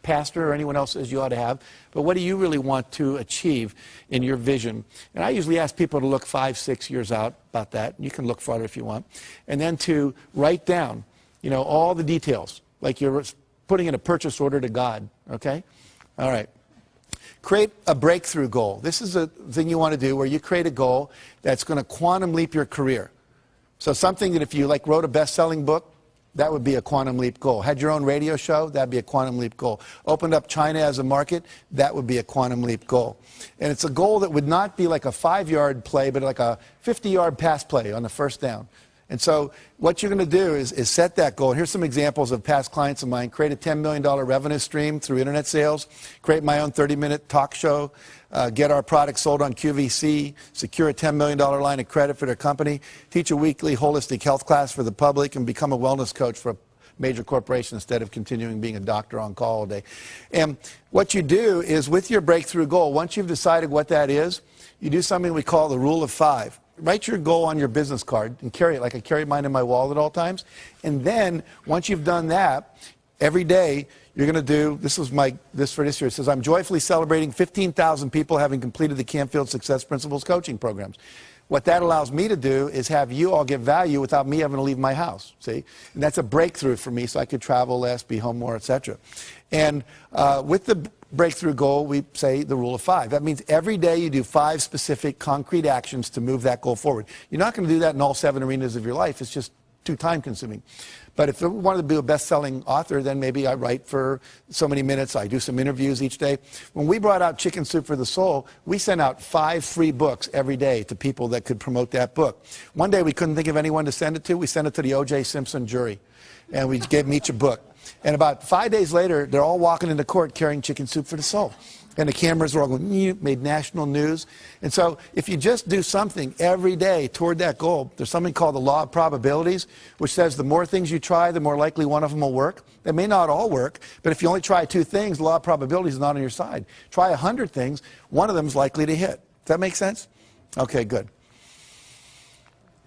pastor or anyone else says you ought to have, but what do you really want to achieve in your vision? And I usually ask people to look 5, 6 years out about that. You can look farther if you want. And then to write down, you know, all the details, like you're putting in a purchase order to God, okay? All right. Create a breakthrough goal. This is a thing you want to do where you create a goal that's going to quantum leap your career. So something that if you like wrote a best-selling book, that would be a quantum leap goal. Had your own radio show, that'd be a quantum leap goal. Opened up China as a market, that would be a quantum leap goal. And it's a goal that would not be like a 5-yard play, but like a 50-yard pass play on the first down. And so what you're going to do is set that goal. And here's some examples of past clients of mine. Create a $10 million revenue stream through internet sales. Create my own 30-minute talk show. Get our product sold on QVC. Secure a $10 million line of credit for their company. Teach a weekly holistic health class for the public. And become a wellness coach for a major corporation instead of continuing being a doctor on call all day. And what you do is with your breakthrough goal, once you've decided what that is, you do something we call the rule of 5. Write your goal on your business card and carry it like I carry mine in my wallet at all times. And then once you've done that, every day you're going to do, this for this year, it says, I'm joyfully celebrating 15,000 people having completed the Canfield Success Principles coaching programs. What that allows me to do is have you all get value without me having to leave my house, see? And that's a breakthrough for me, so I could travel less, be home more, etc. And with the breakthrough goal, we say the rule of 5. That means every day you do 5 specific concrete actions to move that goal forward. You're not going to do that in all 7 arenas of your life. It's just too time consuming. But if I wanted to be a best-selling author, then maybe I write for so many minutes. I do some interviews each day. When we brought out Chicken Soup for the Soul, we sent out 5 free books every day to people that could promote that book. One day we couldn't think of anyone to send it to. We sent it to the O.J. Simpson jury. And we gave them each a book. And about 5 days later, they're all walking into court carrying Chicken Soup for the Soul. And the cameras were all going, made national news. And so if you just do something every day toward that goal, there's something called the law of probabilities, which says the more things you try, the more likely one of them will work. They may not all work, but if you only try 2 things, the law of probabilities is not on your side. Try 100 things, one of them is likely to hit. Does that make sense? Okay, good.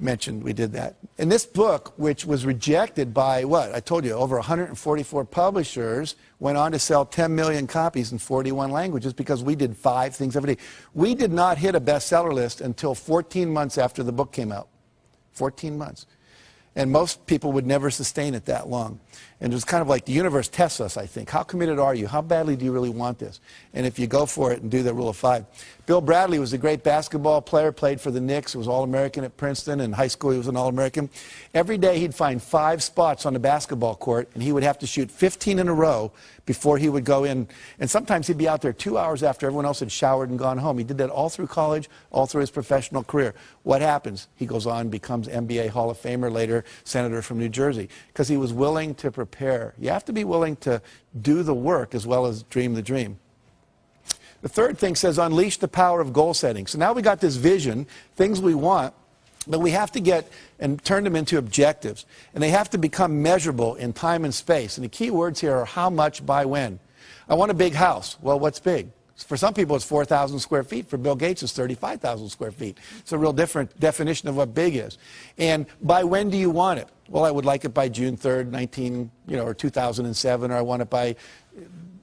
Mentioned we did that. In this book, which was rejected by, what? I told you, over 144 publishers, went on to sell 10 million copies in 41 languages because we did 5 things every day. We did not hit a bestseller list until 14 months after the book came out. 14 months. And most people would never sustain it that long. And it was kind of like the universe tests us, I think. How committed are you? How badly do you really want this? And if you go for it and do the rule of 5. Bill Bradley was a great basketball player, played for the Knicks, was All-American at Princeton. In high school, he was an All-American. Every day, he'd find 5 spots on the basketball court, and he would have to shoot 15 in a row before he would go in. And sometimes he'd be out there 2 hours after everyone else had showered and gone home. He did that all through college, all through his professional career. What happens? He goes on, becomes NBA Hall of Famer, later senator from New Jersey, because he was willing to prepare. You have to be willing to do the work as well as dream the dream. The third thing says unleash the power of goal setting. So now we got this vision, things we want, but we have to get and turn them into objectives. And they have to become measurable in time and space. And the key words here are how much by when. I want a big house. Well, what's big? For some people, it's 4,000 square feet. For Bill Gates, it's 35,000 square feet. It's a real different definition of what big is. And by when do you want it? Well, I would like it by June 3rd, or 2007, or I want it by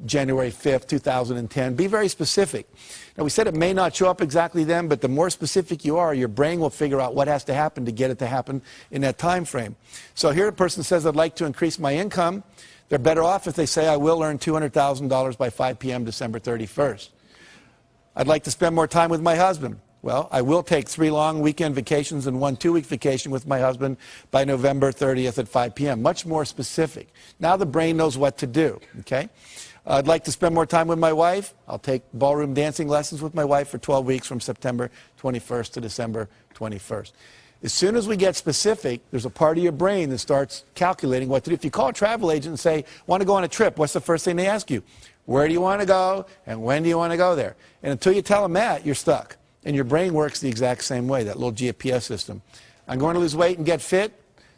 January 5th, 2010. Be very specific. Now, we said it may not show up exactly then, but the more specific you are, your brain will figure out what has to happen to get it to happen in that time frame. So here a person says, I'd like to increase my income. They're better off if they say, I will earn $200,000 by 5 p.m. December 31st. I'd like to spend more time with my husband. Well, I will take 3 long weekend vacations and 1 2-week vacation with my husband by November 30th at 5 p.m. Much more specific. Now the brain knows what to do, okay? I'd like to spend more time with my wife. I'll take ballroom dancing lessons with my wife for 12 weeks from September 21st to December 21st. As soon as we get specific, there's a part of your brain that starts calculating what to do. If you call a travel agent and say, want to go on a trip, what's the first thing they ask you? Where do you want to go and when do you want to go there? And until you tell them that, you're stuck. And your brain works the exact same way, that little GPS system. I'm going to lose weight and get fit.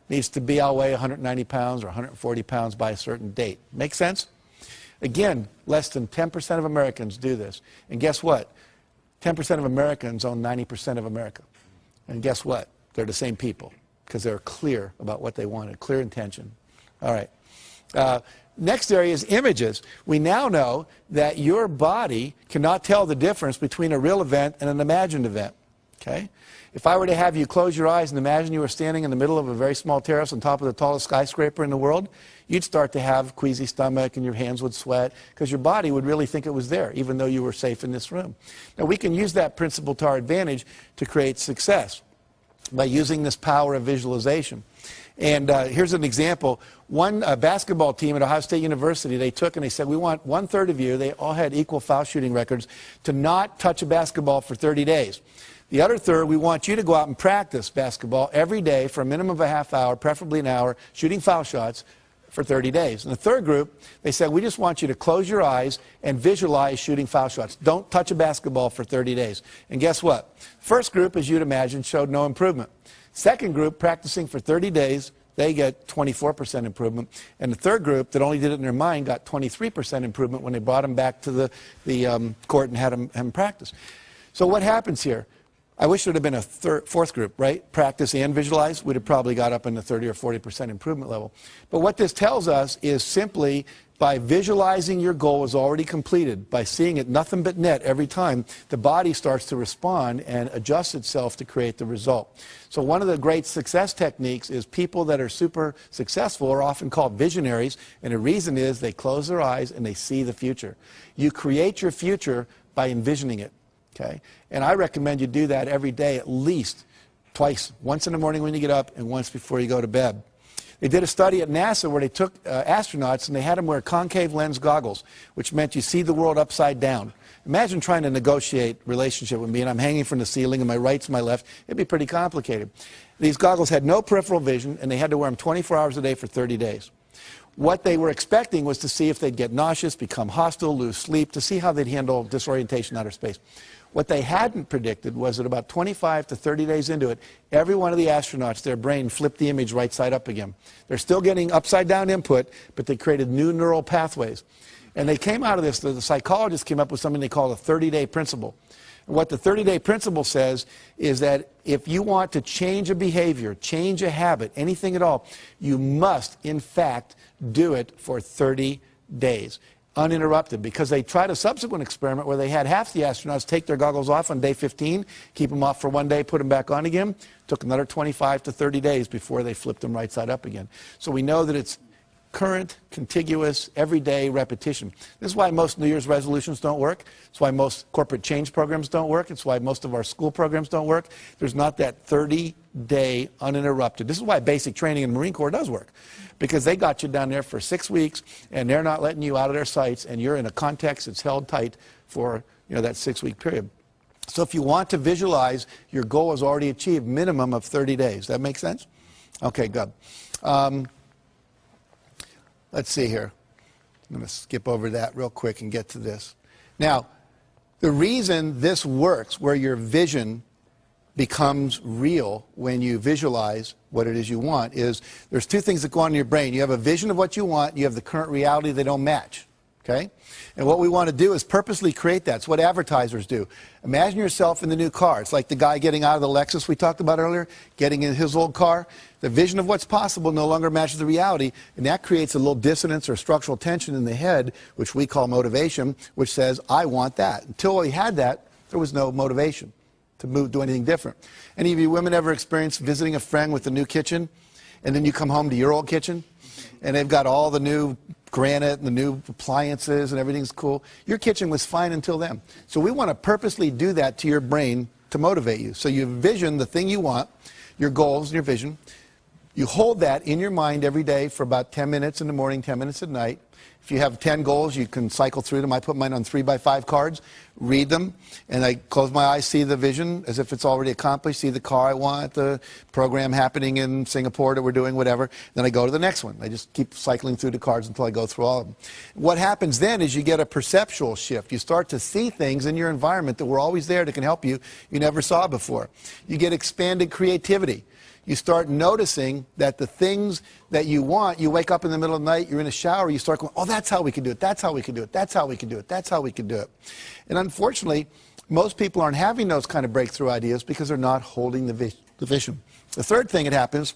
Needs to be, I'll weigh 190 pounds or 140 pounds by a certain date. Make sense? Again, less than 10% of Americans do this. And guess what? 10% of Americans own 90% of America. And guess what? They're the same people because they're clear about what they wanted, clear intention. All right. Next area is images. We now know that your body cannot tell the difference between a real event and an imagined event. Okay? If I were to have you close your eyes and imagine you were standing in the middle of a very small terrace on top of the tallest skyscraper in the world, you'd start to have queasy stomach and your hands would sweat because your body would really think it was there, even though you were safe in this room. Now, we can use that principle to our advantage to create success by using this power of visualization. And here's an example. One basketball team at Ohio State University, they took and they said, we want 1/3 of you, they all had equal foul shooting records, to not touch a basketball for 30 days. The other third, we want you to go out and practice basketball every day for a minimum of a half hour, preferably an hour, shooting foul shots for 30 days. And the third group, they said, we just want you to close your eyes and visualize shooting foul shots. Don't touch a basketball for 30 days. And guess what? First group, as you'd imagine, showed no improvement. Second group, practicing for 30 days, they get 24% improvement. And the third group that only did it in their mind got 23% improvement when they brought them back to the court and had them practice. So what happens here? I wish it would have been a fourth group, right? Practice and visualize. We'd have probably got up in the 30 or 40% improvement level. But what this tells us is simply by visualizing your goal as already completed, by seeing it nothing but net every time, the body starts to respond and adjust itself to create the result. So one of the great success techniques is people that are super successful are often called visionaries, and the reason is they close their eyes and they see the future. You create your future by envisioning it, okay? And I recommend you do that every day at least twice, once in the morning when you get up and once before you go to bed. They did a study at NASA where they took astronauts and they had them wear concave lens goggles, which meant you see the world upside down. Imagine trying to negotiate relationship with me and I'm hanging from the ceiling and my right's my left. It'd be pretty complicated. These goggles had no peripheral vision and they had to wear them 24 hours a day for 30 days. What they were expecting was to see if they'd get nauseous, become hostile, lose sleep, to see how they'd handle disorientation in outer space. What they hadn't predicted was that about 25 to 30 days into it, every one of the astronauts, their brain flipped the image right side up again. They're still getting upside down input, but they created new neural pathways. And they came out of this, the psychologists came up with something they call a 30-day principle. And what the 30-day principle says is that if you want to change a behavior, change a habit, anything at all, you must, in fact, do it for 30 days. Uninterrupted, because they tried a subsequent experiment where they had half the astronauts take their goggles off on day 15, keep them off for one day, put them back on again. Took another 25 to 30 days before they flipped them right side up again. So we know that it's current, contiguous, everyday repetition. This is why most New Year's resolutions don't work. It's why most corporate change programs don't work. It's why most of our school programs don't work. There's not that 30-day uninterrupted. This is why basic training in the Marine Corps does work, because they got you down there for 6 weeks and they're not letting you out of their sights and you're in a context that's held tight for that 6-week period. So if you want to visualize your goal is already achieved, minimum of 30 days. That make sense? Okay, good. Let's see here. I'm going to skip over that real quick and get to this. Now, the reason this works, where your vision becomes real when you visualize what it is you want, is there's two things that go on in your brain. You have a vision of what you want, you have the current reality they don't match. Okay? And what we want to do is purposely create that. It's what advertisers do. Imagine yourself in the new car. It's like the guy getting out of the Lexus we talked about earlier, getting in his old car. The vision of what's possible no longer matches the reality, and that creates a little dissonance or structural tension in the head, which we call motivation, which says, I want that. Until we had that, there was no motivation to do anything different. Any of you women ever experienced visiting a friend with a new kitchen, and then you come home to your old kitchen, and they've got all the new granite and the new appliances and everything's cool? Your kitchen was fine until then. So we want to purposely do that to your brain to motivate you. So you envision the thing you want, your goals and your vision. You hold that in your mind every day for about 10 minutes in the morning, 10 minutes at night. If you have 10 goals, you can cycle through them. I put mine on 3x5 cards, read them, and I close my eyes, see the vision as if it's already accomplished, see the car I want, the program happening in Singapore that we're doing, whatever. Then I go to the next one. I just keep cycling through the cards until I go through all of them. What happens then is you get a perceptual shift. You start to see things in your environment that were always there that can help you never saw before. You get expanded creativity. You start noticing that the things that you want, you wake up in the middle of the night, you're in a shower, you start going, oh, that's how we can do it, that's how we can do it, that's how we can do it, that's how we can do it. And unfortunately, most people aren't having those kind of breakthrough ideas because they're not holding the vision. The third thing that happens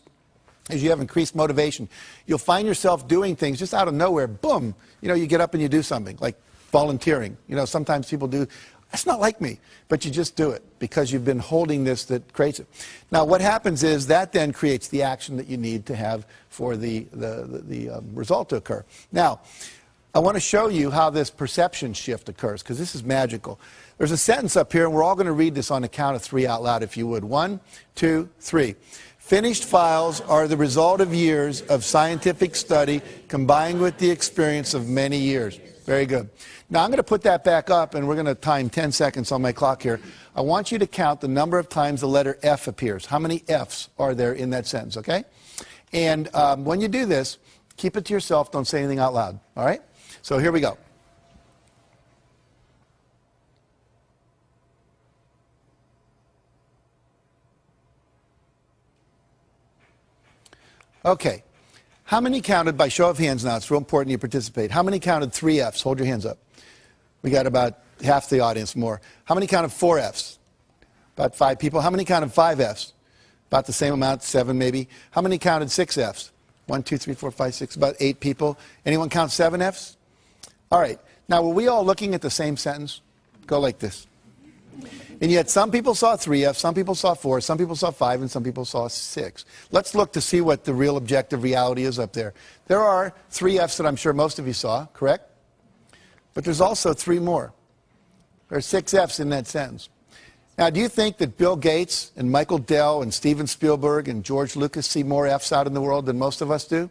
is you have increased motivation. You'll find yourself doing things just out of nowhere, boom, you get up and you do something, like volunteering. Sometimes people do. That's not like me, but you just do it because you've been holding this that creates it. Now, what happens is that then creates the action that you need to have for the result to occur. Now, I want to show you how this perception shift occurs because this is magical. There's a sentence up here, and we're all going to read this on the count of 3 out loud, if you would. 1, 2, 3. Finished files are the result of years of scientific study combined with the experience of many years. Very good. Now, I'm going to put that back up, and we're going to time 10 seconds on my clock here. I want you to count the number of times the letter F appears. How many Fs are there in that sentence, okay? And when you do this, keep it to yourself. Don't say anything out loud, all right? So here we go. Okay. How many counted, by show of hands now, it's real important you participate. How many counted 3 Fs? Hold your hands up. We got about half the audience more. How many counted 4 Fs? About 5 people. How many counted 5 Fs? About the same amount, 7 maybe. How many counted 6 Fs? 1, 2, 3, 4, 5, 6, about 8 people. Anyone count 7 Fs? All right. Now, were we all looking at the same sentence? Go like this. And yet some people saw 3 Fs, some people saw 4, some people saw 5, and some people saw 6. Let's look to see what the real objective reality is up there. There are 3 Fs that I'm sure most of you saw, correct? But there's also 3 more. There are 6 Fs in that sentence. Now, do you think that Bill Gates and Michael Dell and Steven Spielberg and George Lucas see more Fs out in the world than most of us do?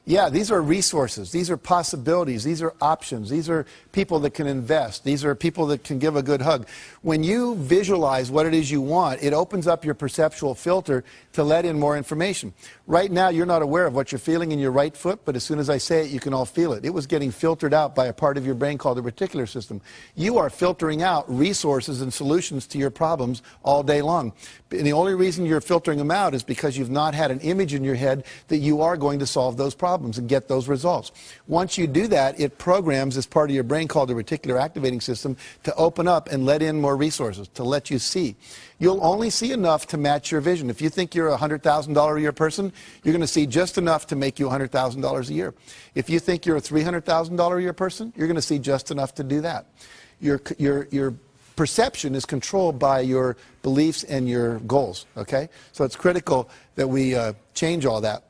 Yeah, these are resources. These are possibilities. These are options. These are people that can invest. These are people that can give a good hug. When you visualize what it is you want, it opens up your perceptual filter to let in more information. Right now, you're not aware of what you're feeling in your right foot, but as soon as I say it, you can all feel it. It was getting filtered out by a part of your brain called the reticular system. You are filtering out resources and solutions to your problems all day long. And the only reason you're filtering them out is because you've not had an image in your head that you are going to solve those problems and get those results. Once you do that, it programs this part of your brain called the reticular activating system to open up and let in more resources, to let you see. You'll only see enough to match your vision. If you think you're a $100,000 a year person, you're going to see just enough to make you $100,000 a year. If you think you're a $300,000 a year person, you're going to see just enough to do that. Your perception is controlled by your beliefs and your goals, okay? So it's critical that we change all that.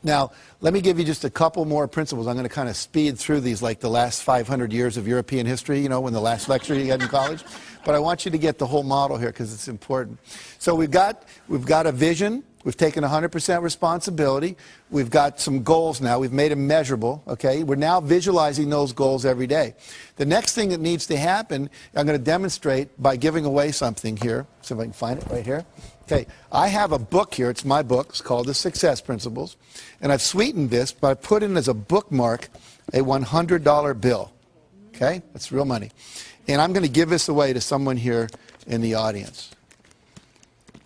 Now, let me give you just a couple more principles. I'm going to kind of speed through these like the last 500 years of European history, you know, when the last lecture you had in college. But I want you to get the whole model here because it's important. So we've got a vision. We've taken 100% responsibility. We've got some goals now. We've made them measurable, okay? We're now visualizing those goals every day. The next thing that needs to happen, I'm going to demonstrate by giving away something here. See if I can find it right here. Okay, I have a book here. It's my book. It's called The Success Principles. And I've sweetened this by putting as a bookmark a $100 bill. Okay, that's real money. And I'm going to give this away to someone here in the audience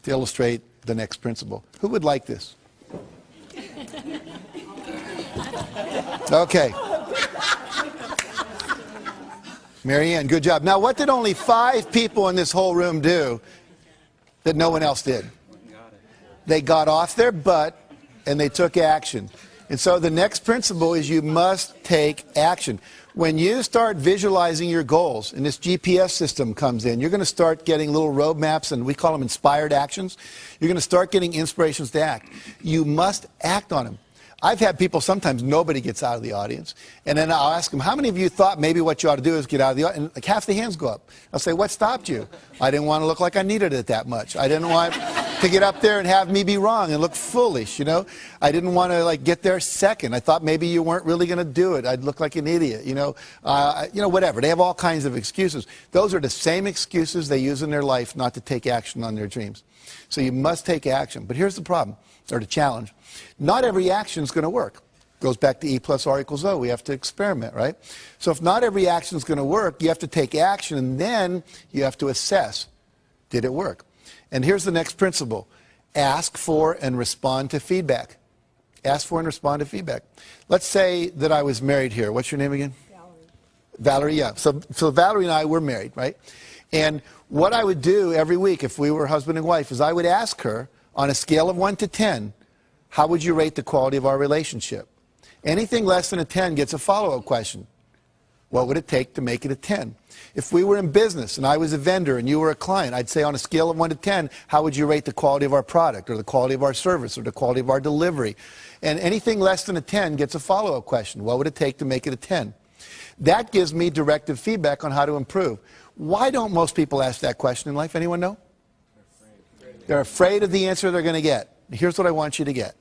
to illustrate the next principle. Who would like this? Okay. Marianne, good job. Now, what did only 5 people in this whole room do that no one else did? They got off their butt and they took action. And so the next principle is you must take action. When you start visualizing your goals and this GPS system comes in, you're going to start getting little roadmaps, and we call them inspired actions. You're going to start getting inspirations to act. You must act on them. I've had people, sometimes nobody gets out of the audience, and then I'll ask them, how many of you thought maybe what you ought to do is get out of the audience? And like half the hands go up. I'll say, what stopped you? I didn't want to look like I needed it that much. I didn't want to get up there and have me be wrong and look foolish, you know. I didn't want to like get there second. I thought maybe you weren't really going to do it. I'd look like an idiot, you know, whatever. They have all kinds of excuses. Those are the same excuses they use in their life not to take action on their dreams. So you must take action. But here's the problem, or the challenge. Not every action is going to work. Goes back to E plus R equals O. We have to experiment, right? So if not every action is going to work, you have to take action, and then you have to assess, did it work? And here's the next principle. Ask for and respond to feedback. Ask for and respond to feedback. Let's say that I was married here. What's your name again? Valerie. Valerie, yeah. So Valerie and I were married, right? And what I would do every week if we were husband and wife is I would ask her, on a scale of 1 to 10, how would you rate the quality of our relationship? Anything less than a 10 gets a follow-up question. What would it take to make it a 10? If we were in business and I was a vendor and you were a client, I'd say on a scale of 1 to 10, how would you rate the quality of our product or the quality of our service or the quality of our delivery? And anything less than a 10 gets a follow-up question. What would it take to make it a 10? That gives me directive feedback on how to improve. Why don't most people ask that question in life? Anyone know? They're afraid of the answer they're going to get. Here's what I want you to get.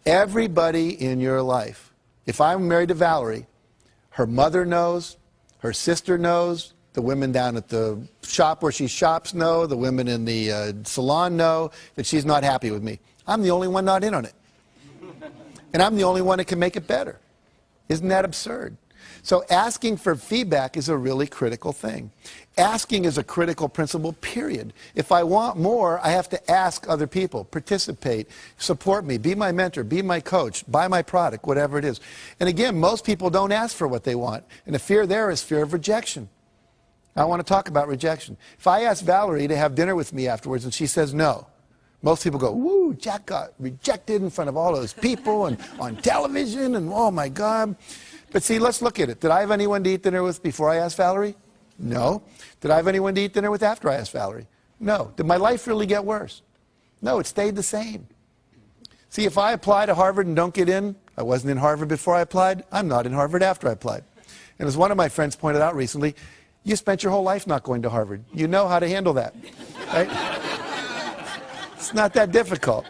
Everybody in your life, if I'm married to Valerie, her mother knows, her sister knows, the women down at the shop where she shops know, the women in the salon know that she's not happy with me. I'm the only one not in on it. And I'm the only one that can make it better. Isn't that absurd? So asking for feedback is a really critical thing. Asking is a critical principle, period. If I want more, I have to ask other people, participate, support me, be my mentor, be my coach, buy my product, whatever it is. And again, most people don't ask for what they want. And the fear there is fear of rejection. I want to talk about rejection. If I ask Valerie to have dinner with me afterwards and she says no, Most people go, woo, Jack got rejected in front of all those people and on television and oh my God. But see, let's look at it. Did I have anyone to eat dinner with before I asked Valerie? No. Did I have anyone to eat dinner with after I asked Valerie? No. Did my life really get worse? No, it stayed the same. See, if I apply to Harvard and don't get in, I wasn't in Harvard before I applied, I'm not in Harvard after I applied. And as one of my friends pointed out recently, you spent your whole life not going to Harvard. You know how to handle that, right? It's not that difficult.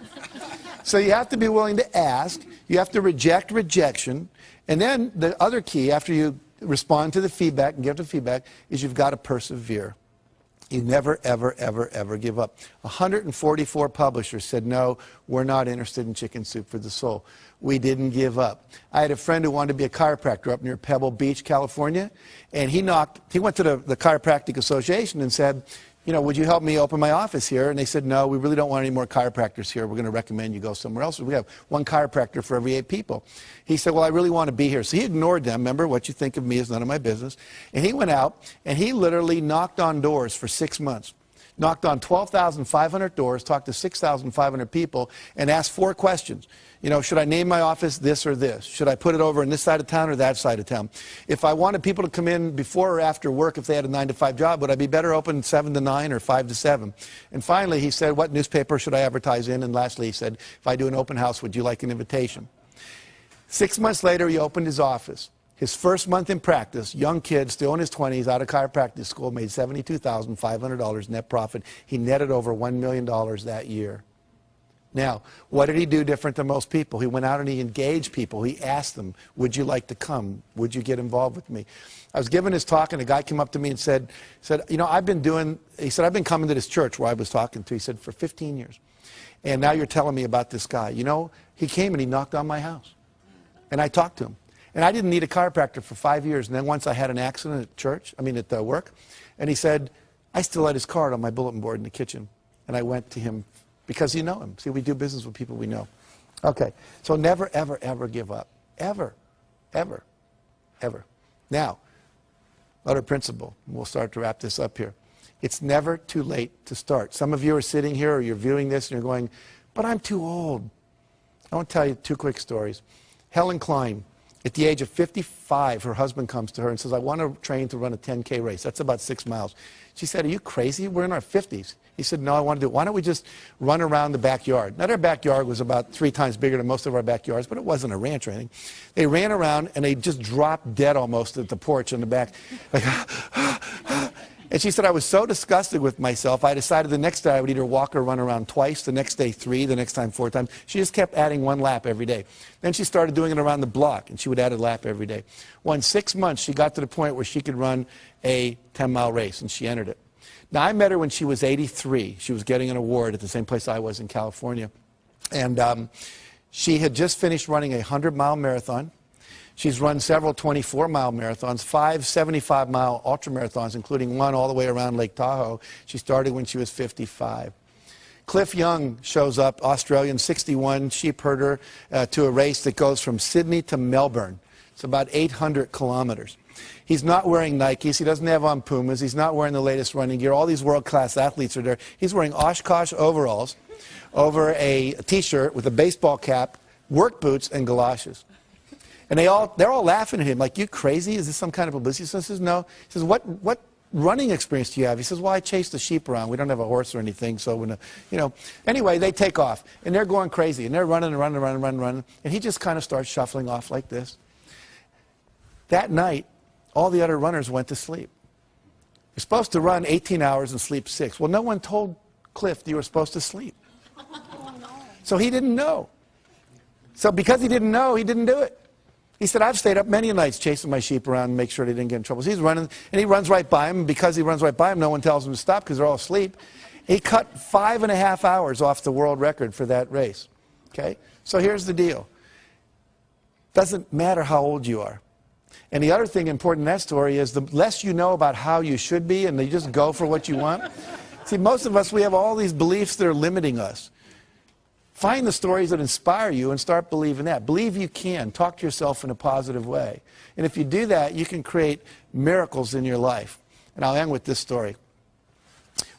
So you have to be willing to ask. You have to reject rejection. And then the other key, after you respond to the feedback and give the feedback, is you've got to persevere. You never, ever, ever, ever give up. 144 publishers said, no, we're not interested in Chicken Soup for the Soul. We didn't give up. I had a friend who wanted to be a chiropractor up near Pebble Beach, California, and he went to the Chiropractic Association and said, you know, would you help me open my office here? And they said, no, we really don't want any more chiropractors here. We're going to recommend you go somewhere else. We have one chiropractor for every 8 people. He said, well, I really want to be here. So he ignored them. Remember, what you think of me is none of my business. And he went out, and he literally knocked on doors for 6 months. Knocked on 12,500 doors, talked to 6,500 people, and asked 4 questions. You know, should I name my office this or this? Should I put it over on this side of town or that side of town? If I wanted people to come in before or after work, if they had a 9-to-5 job, would I be better open 7 to 9 or 5 to 7? And finally, he said, what newspaper should I advertise in? And lastly, he said, if I do an open house, would you like an invitation? 6 months later, he opened his office. His first month in practice, young kid, still in his 20s, out of chiropractic school, made $72,500 net profit. He netted over $1 million that year. Now, what did he do different than most people? He went out and he engaged people. He asked them, would you like to come? Would you get involved with me? I was giving his talk, and a guy came up to me and said, you know, I've been coming to this church where I was talking to. He said, for 15 years. And now you're telling me about this guy. You know, he came and he knocked on my house. And I talked to him. And I didn't need a chiropractor for 5 years. And then once I had an accident at church, at work, and he said, I still had his card on my bulletin board in the kitchen. And I went to him because you know him. See, we do business with people we know. Okay, so never, ever, ever give up. Ever, ever, ever. Now, other principle. We'll start to wrap this up here. It's never too late to start. Some of you are sitting here or you're viewing this and you're going, but I'm too old. I want to tell you 2 quick stories. Helen Klein. At the age of 55, her husband comes to her and says, I want to train to run a 10K race. That's about 6 miles. She said, are you crazy? We're in our 50s. He said, no, I want to do it. Why don't we just run around the backyard? Now, their backyard was about 3 times bigger than most of our backyards, but it wasn't a ranch or anything. They ran around, and they just dropped dead almost at the porch in the back. Like, and she said, I was so disgusted with myself, I decided the next day I would either walk or run around twice, the next day 3, the next time 4 times. She just kept adding 1 lap every day. Then she started doing it around the block, and she would add a lap every day. Well, in 6 months, she got to the point where she could run a 10-mile race, and she entered it. Now, I met her when she was 83. She was getting an award at the same place I was in California. And she had just finished running a 100-mile marathon. She's run several 24-mile marathons, 5 75-mile ultramarathons, including 1 all the way around Lake Tahoe. She started when she was 55. Cliff Young shows up, Australian, 61, sheep herder, to a race that goes from Sydney to Melbourne. It's about 800 kilometers. He's not wearing Nikes. He doesn't have on Pumas. He's not wearing the latest running gear. All these world-class athletes are there. He's wearing Oshkosh overalls over a T-shirt with a baseball cap, work boots, and galoshes. And they're all laughing at him, like, you crazy? Is this some kind of publicity? So he says, no. He says, what running experience do you have? He says, well, I chase the sheep around. We don't have a horse or anything, so, when, you know. Anyway, they take off, and they're going crazy, and they're running and running and running and running, running. And he just kind of starts shuffling off like this. That night, all the other runners went to sleep. You're supposed to run 18 hours and sleep 6. Well, no one told Cliff that you were supposed to sleep. So he didn't know. So because he didn't know, he didn't do it. He said, I've stayed up many nights chasing my sheep around and make sure they didn't get in trouble. So he's running, and he runs right by him, and because he runs right by him, no one tells him to stop because they're all asleep. He cut 5.5 hours off the world record for that race. Okay? So here's the deal. Doesn't matter how old you are. And the other thing important in that story is the less you know about how you should be and you just go for what you want. See, most of us, we have all these beliefs that are limiting us. Find the stories that inspire you and start believing that. Believe you can. Talk to yourself in a positive way. And if you do that, you can create miracles in your life. And I'll end with this story.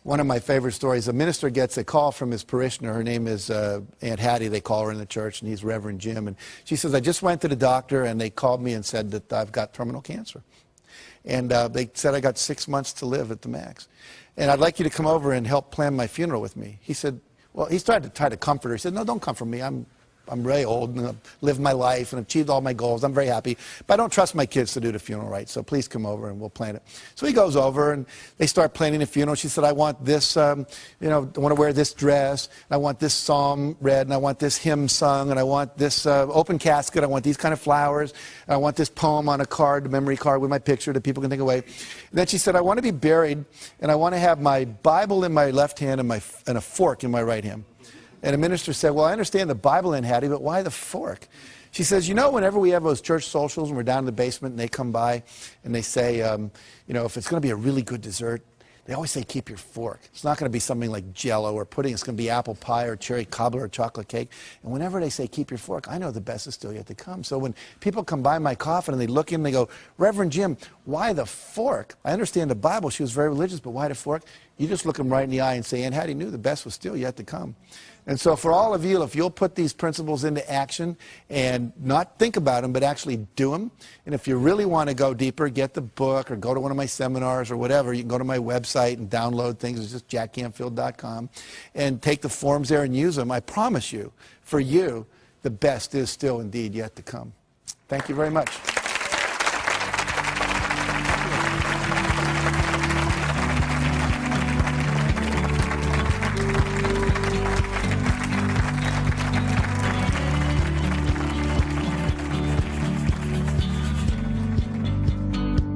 One of my favorite stories, a minister gets a call from his parishioner. Her name is Aunt Hattie, they call her in the church, and he's Reverend Jim. And she says, I just went to the doctor, and they called me and said that I've got terminal cancer. And they said I got 6 months to live at the max. And I'd like you to come over and help plan my funeral with me. He said, well, he started to try to comfort her. He said, no, don't comfort me. I'm really old and I've lived my life and achieved all my goals. I'm very happy. But I don't trust my kids to do the funeral right, so please come over and we'll plan it. So he goes over and they start planning the funeral. She said, I want this, I want to wear this dress. And I want this psalm read, and I want this hymn sung, and I want this open casket. I want these kind of flowers. And I want this poem on a card, a memory card with my picture that people can take away. And then she said, I want to be buried, and I want to have my Bible in my left hand and a fork in my right hand. And the minister said, well, I understand the Bible in Hattie, but why the fork? She says, whenever we have those church socials and we're down in the basement and they come by and they say, if it's going to be a really good dessert, they always say, keep your fork. It's not going to be something like Jell-O or pudding. It's going to be apple pie or cherry cobbler or chocolate cake. And whenever they say, keep your fork, I know the best is still yet to come. So when people come by my coffin and they look in and they go, Reverend Jim, why the fork? I understand the Bible. She was very religious, but why the fork? You just look them right in the eye and say, Aunt Hattie knew the best was still yet to come. And so for all of you, if you'll put these principles into action and not think about them, but actually do them, and if you really want to go deeper, get the book or go to one of my seminars or whatever, you can go to my website and download things. It's just jackcanfield.com and take the forms there and use them. I promise you, for you, the best is still indeed yet to come. Thank you very much.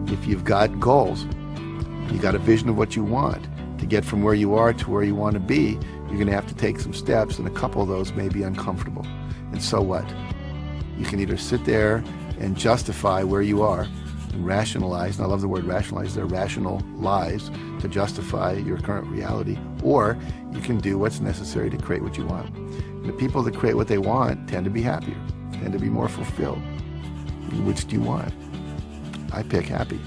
If you've got goals, you got a vision of what you want to get from where you are to where you want to be, you're going to have to take some steps, and a couple of those may be uncomfortable. And so what? You can either sit there and justify where you are and rationalize, and I love the word rationalize, they're rational lies to justify your current reality, or you can do what's necessary to create what you want. And the people that create what they want tend to be happier, tend to be more fulfilled. Which do you want? I pick happy.